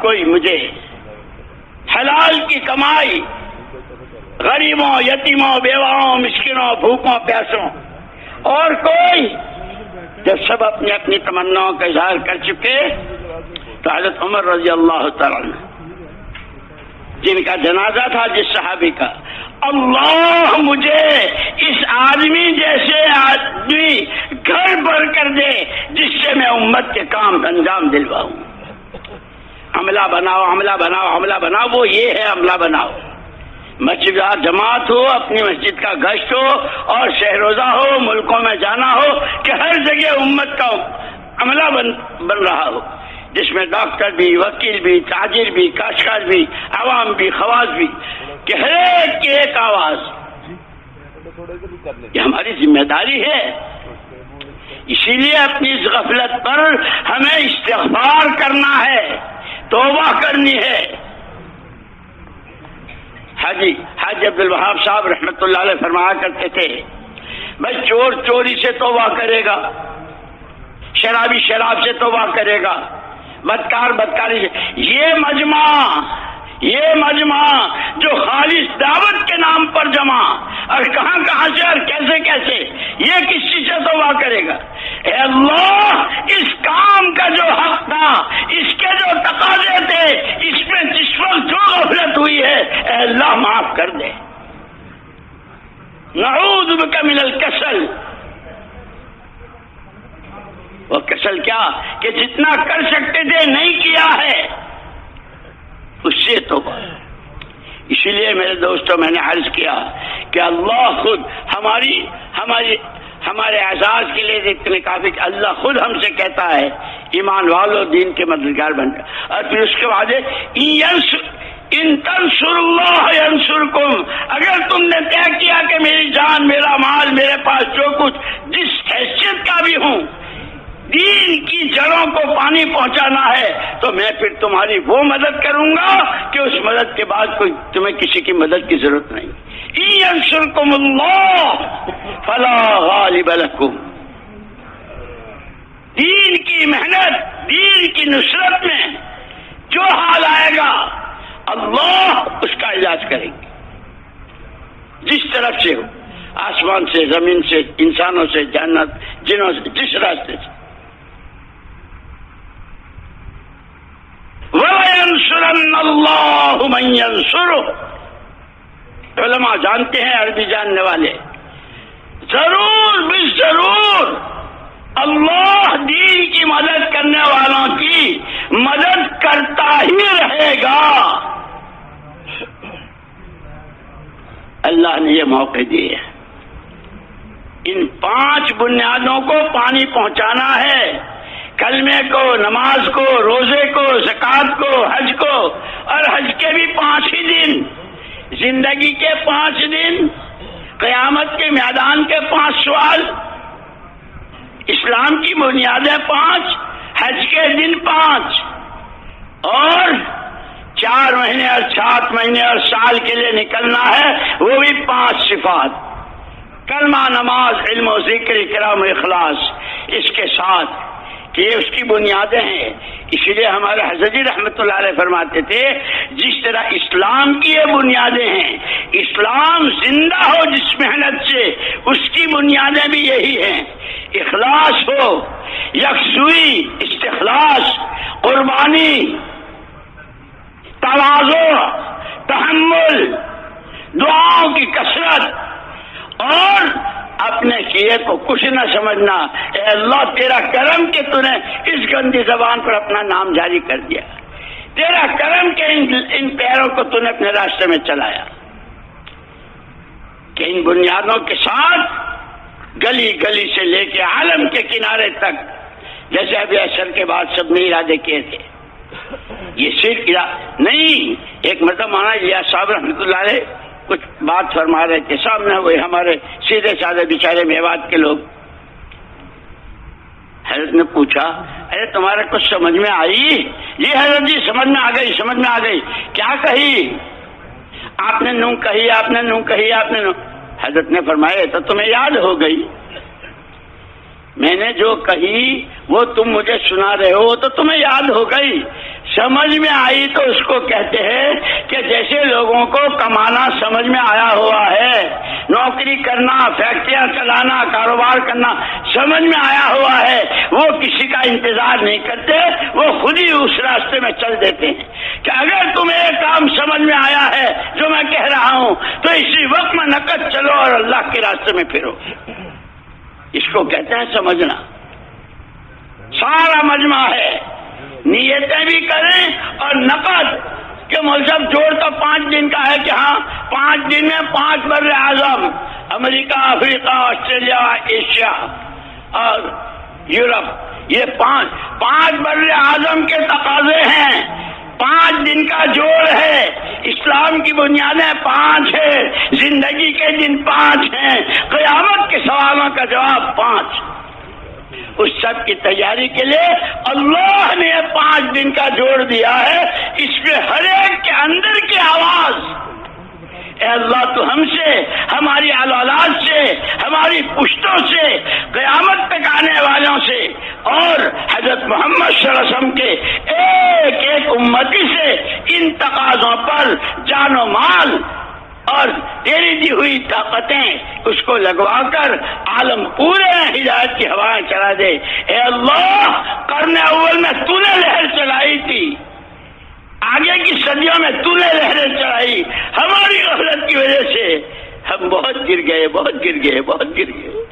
کوئی مجھے حلال کی کمائی، غریبوں یتیموں بیواؤں مسکینوں بھوکوں پیاسوں. اور کوئی جب سب اپنی اپنی تمناؤں کا اظہار کر چکے تو حضرت عمر رضی اللہ تعالیٰ عنہ جن کا جنازہ تھا جس صحابی کا، اللہ مجھے اس آدمی جیسے آدمی گھر بھر کر دے جس سے میں امت کے کام انجام دلواؤں. عملہ بناؤ عملہ بناؤ عملہ بناؤ، وہ یہ ہے عملہ بناؤ. مسجد جماعت ہو، اپنی مسجد کا گشت ہو اور شہروزہ ہو، ملکوں میں جانا ہو کہ ہر جگہ امت کا عملہ بن رہا ہو، جس میں ڈاکٹر بھی، وکیل بھی، تاجر بھی، کاشتکار بھی، عوام بھی، خواص بھی، کہ ہر ایک کی ایک آواز. یہ ہماری ذمہ داری ہے. اسی لیے اپنی اس غفلت پر ہمیں استغفار کرنا ہے، توبہ کرنی ہے. حاجی عبد الوہاب صاحب رحمۃ اللہ علیہ فرمایا کرتے تھے بھائی چور چوری سے توبہ کرے گا، شرابی شراب سے توبہ کرے گا، بدکار بدکاری سے. یہ مجمع جو خالص دعوت کے نام پر جمع اور کہاں کہاں سے اور کیسے کیسے، یہ کس چیز سے توبہ کرے گا؟ اے اللہ اس کام کا جو حق تھا، اس کے جو تقاضے تھے، اس میں جس وقت جو غفلت ہوئی ہے اے اللہ معاف کر دے. نعوذ بک من الکسل وہ کسل کیا کہ جتنا کر سکتے تھے نہیں کیا ہے، اس سے توبہ۔ اسی لیے میرے دوستوں میں نے عرض کیا کہ اللہ خود ہمارے اعزاز کے لیے اتنے کافی کہ اللہ خود ہم سے کہتا ہے ایمان والو دین کے مددگار بن جائے، اور پھر اس کے بعد ان تنصر اللہ ینصرکم، اگر تم نے طے کیا کہ میری جان، میرا مال، میرے پاس جو کچھ جس حیثیت کا بھی ہوں دین کی جڑوں کو پانی پہنچانا ہے، تو میں پھر تمہاری وہ مدد کروں گا کہ اس مدد کے بعد کوئی تمہیں کسی کی مدد کی ضرورت نہیں۔ ان ینصرکم اللہ فلا غالب لکم، دین کی محنت، دین کی نصرت میں جو حال آئے گا اللہ اس کا علاج کریں گے، جس طرف سے ہو، آسمان سے، زمین سے، انسانوں سے، جنت جنوں سے، جس راستے سے۔ وَلَيَنْصُرَنَّ اللَّهُ مَن يَنْصُرُهُ، علماء جانتے ہیں، عربی جاننے والے، ضرور بالضرور اللہ دین کی مدد کرنے والوں کی مدد کرتا ہی رہے گا۔ اللہ نے یہ موقع دیے، ان 5 بنیادوں کو پانی پہنچانا ہے، کلمے کو، نماز کو، روزے کو، زکوٰۃ کو، حج کو، اور حج کے بھی 5 ہی دن، زندگی کے 5 دن، قیامت کے میدان کے 5 سوال، اسلام کی بنیادیں 5، حج کے دن 5، اور 4 مہینے اور 7 مہینے اور سال کے لیے نکلنا ہے، وہ بھی 5 صفات، کلمہ، نماز، علم و ذکر، اکرام و اخلاص، اس کے ساتھ کہ یہ اس کی بنیادیں ہیں۔ اسی لیے ہمارے حضرت جی رحمۃ اللہ علیہ فرماتے تھے جس طرح اسلام کی یہ بنیادیں ہیں، اسلام زندہ ہو جس محنت سے، اس کی بنیادیں بھی یہی ہیں، اخلاص ہو، یکسوئی، استخلاص، قربانی، تواضع، تحمل، دعاؤں کی کثرت، اور اپنے کیے کو کچھ نہ سمجھنا۔ اے اللہ تیرا کرم کہ تو نے اس گندی زبان پر اپنا نام جاری کر دیا، تیرا کرم کہ ان پیروں کو تو نے اپنے راستے میں چلایا، کہ ان بنیادوں کے ساتھ گلی گلی سے لے کے عالم کے کنارے تک، جیسے ابھی عصر کے بعد سب نے ارادے کیے تھے، یہ صرف نہیں، ایک مرتبہ مولانا الیاس صاحب رحمۃ اللہ علیہ کچھ بات فرما رہے تھے، سامنے ہوئے ہمارے سیدھے سادے بیچارے میوات کے لوگ، حضرت نے پوچھا ارے تمہارے کچھ سمجھ میں آئی؟ جی حضرت جی سمجھ میں آ گئی، سمجھ میں آ گئی۔ کیا کہی؟ آپ نے نوں کہی، آپ نے نوں کہی، آپ نے نوں۔ حضرت نے فرمایا تو تمہیں یاد ہو گئی، میں نے جو کہی وہ تم مجھے سنا رہے ہو تو تمہیں یاد ہو گئی، سمجھ میں آئی تو اس کو کہتے ہیں کہ جیسے لوگوں کو کمانا سمجھ میں آیا ہوا ہے، نوکری کرنا، فیکٹریاں چلانا، کاروبار کرنا سمجھ میں آیا ہوا ہے، وہ کسی کا انتظار نہیں کرتے، وہ خود ہی اس راستے میں چل دیتے ہیں کہ اگر تمہیں ایک کام سمجھ میں آیا ہے جو میں کہہ رہا ہوں تو اسی وقت میں نقد چلو اور اللہ کے راستے میں پھرو۔ اس کو کہتے ہیں سمجھنا۔ سارا مجمع ہے، نیتیں بھی کریں اور نقد کہ مذہب جوڑ تو 5 دن کا ہے کہ ہاں 5 دن میں 5 بر اعظم، امریکہ، افریقہ، آسٹریلیا، ایشیا اور یورپ، یہ 5 بر اعظم کے تقاضے ہیں، 5 دن کا جوڑ ہے، اسلام کی بنیادیں 5 ہیں، زندگی کے دن 5 ہیں، قیامت کے سوالوں کا جواب 5۔ اس سب کی تیاری کے لیے اللہ نے 5 دن کا جوڑ دیا ہے، اس میں ہر ایک کے اندر کی آواز، اے اللہ تو ہم سے، ہماری اولاد سے، ہماری پشتوں سے، قیامت تک آنے والوں سے اور حضرت محمد صلی اللہ علیہ وسلم کے ایک ایک امتی سے ان تقاضوں پر جان و مال اور تیری دی ہوئی طاقتیں اس کو لگوا کر عالم پورے ہدایت کی ہوائیں چلا دے۔ اے اللہ قرن اول میں تو نے لہر چلائی تھی، آگے کی صدیوں میں تو نے لہریں چلائی، ہماری غفلت کی وجہ سے ہم بہت گر گئے، بہت گر گئے، بہت گر گئے،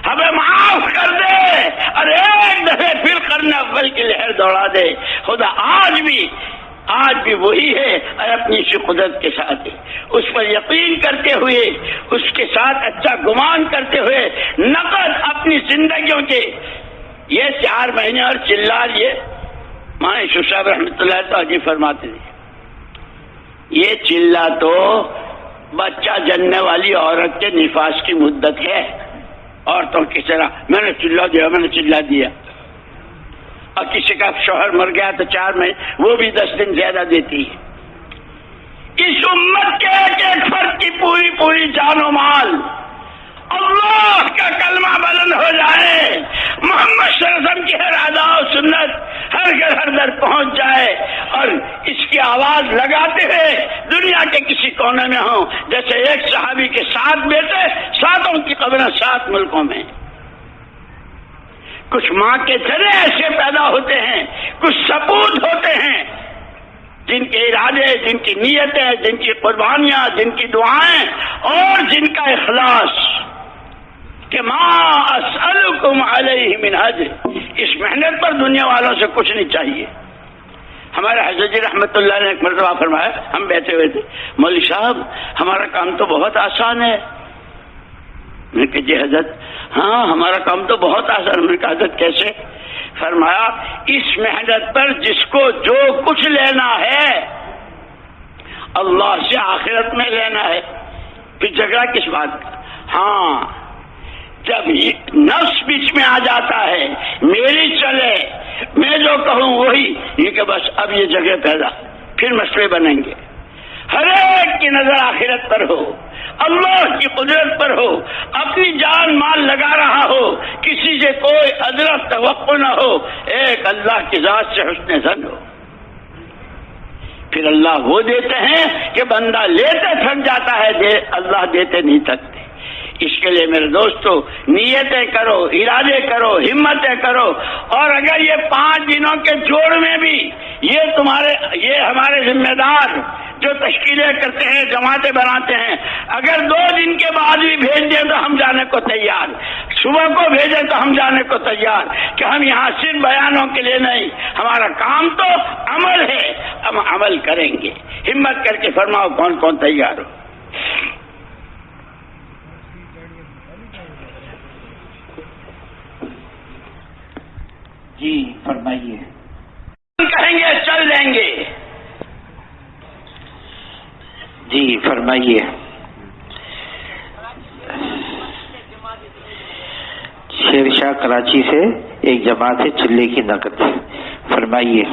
ہمیں معاف کر دے اور ایک دفعہ پھر قرن اول کی لہر دوڑا دے۔ خدا آج بھی وہی ہے اور اپنی اسی قدرت کے ساتھ ہے، اس پر یقین کرتے ہوئے، اس کے ساتھ اچھا گمان کرتے ہوئے نقد اپنی زندگیوں کے یہ 4 مہینے اور چلال، یہ ماں یوسف صاحب رحمۃ اللہ تعالی فرماتے تھے، یہ چلہ تو بچہ جننے والی عورت کے نفاس کی مدت ہے۔ عورتوں کی طرح میں نے چلہ دیا اور کسی کا شوہر مر گیا تو 4 مہینے، وہ بھی 10 دن زیادہ دیتی ہے۔ اس امت کے ایک ایک فرد کی پوری جان و مال اللہ کا کلمہ بلند ہو جائے، محمد صلی اللہ علیہ وسلم کی ہر ادا و سنت ہر گھر ہر در پہنچ جائے اور اس کی آواز لگاتے ہوئے دنیا کے کسی کونے میں ہوں، جیسے ایک صحابی کے 7 بیٹے، 7 کی قبریں 7 ملکوں میں۔ کچھ ماں کے چرے ایسے پیدا ہوتے ہیں، کچھ سپوت ہوتے ہیں جن کے ارادے، جن کی نیتیں، جن کی قربانیاں، جن کی دعائیں اور جن کا اخلاص کہ ما اسألکم علیہ من اجر، اس محنت پر دنیا والوں سے کچھ نہیں چاہیے۔ ہمارے حضرت جی رحمت اللہ نے ایک مرتبہ فرمایا، ہم بیٹھے ہوئے تھے، مولوی صاحب ہمارا کام تو بہت آسان ہے۔ میں نے کہا جی حضرت، ہاں ہمارا کام تو بہت آسان ہے۔ میں نے کہا حضرت کیسے؟ فرمایا اس محنت پر جس کو جو کچھ لینا ہے اللہ سے آخرت میں لینا ہے، پھر جھگڑا کس بات کا؟ ہاں جب نفس بیچ میں آ جاتا ہے، میری چلے، میں جو کہوں وہی، یہ کہ بس اب یہ جگہ پیدا، پھر مسئلے بنیں گے۔ ہر ایک کی نظر آخرت پر ہو، اللہ کی قدرت پر ہو، اپنی جان مال لگا رہا ہو، کسی سے کوئی ادرک توقع نہ ہو، ایک اللہ کی ذات سے حسن ظن ہو، پھر اللہ وہ دیتے ہیں کہ بندہ لیتے تھک جاتا ہے، اللہ دیتے نہیں تھکتے۔ اس کے لیے میرے دوستو نیتیں کرو، ارادے کرو، ہمتیں کرو، اور اگر یہ 5 دنوں کے جوڑ میں بھی یہ ہمارے ذمہ دار جو تشکیلیں کرتے ہیں، جماعتیں بناتے ہیں، اگر 2 دن کے بعد بھی بھیج دیں تو ہم جانے کو تیار، صبح کو بھیجیں تو ہم جانے کو تیار، کہ ہم یہاں صرف بیانوں کے لیے نہیں، ہمارا کام تو عمل ہے، ہم عمل کریں گے۔ ہمت کر کے فرماؤ کون کون تیار ہو؟ جی فرمائیے۔ کہیں گے چل دیں گے۔ جی فرمائیے۔ شیر شاہ کراچی سے ایک جماعت ہے چلے کی نقد، فرمائیے۔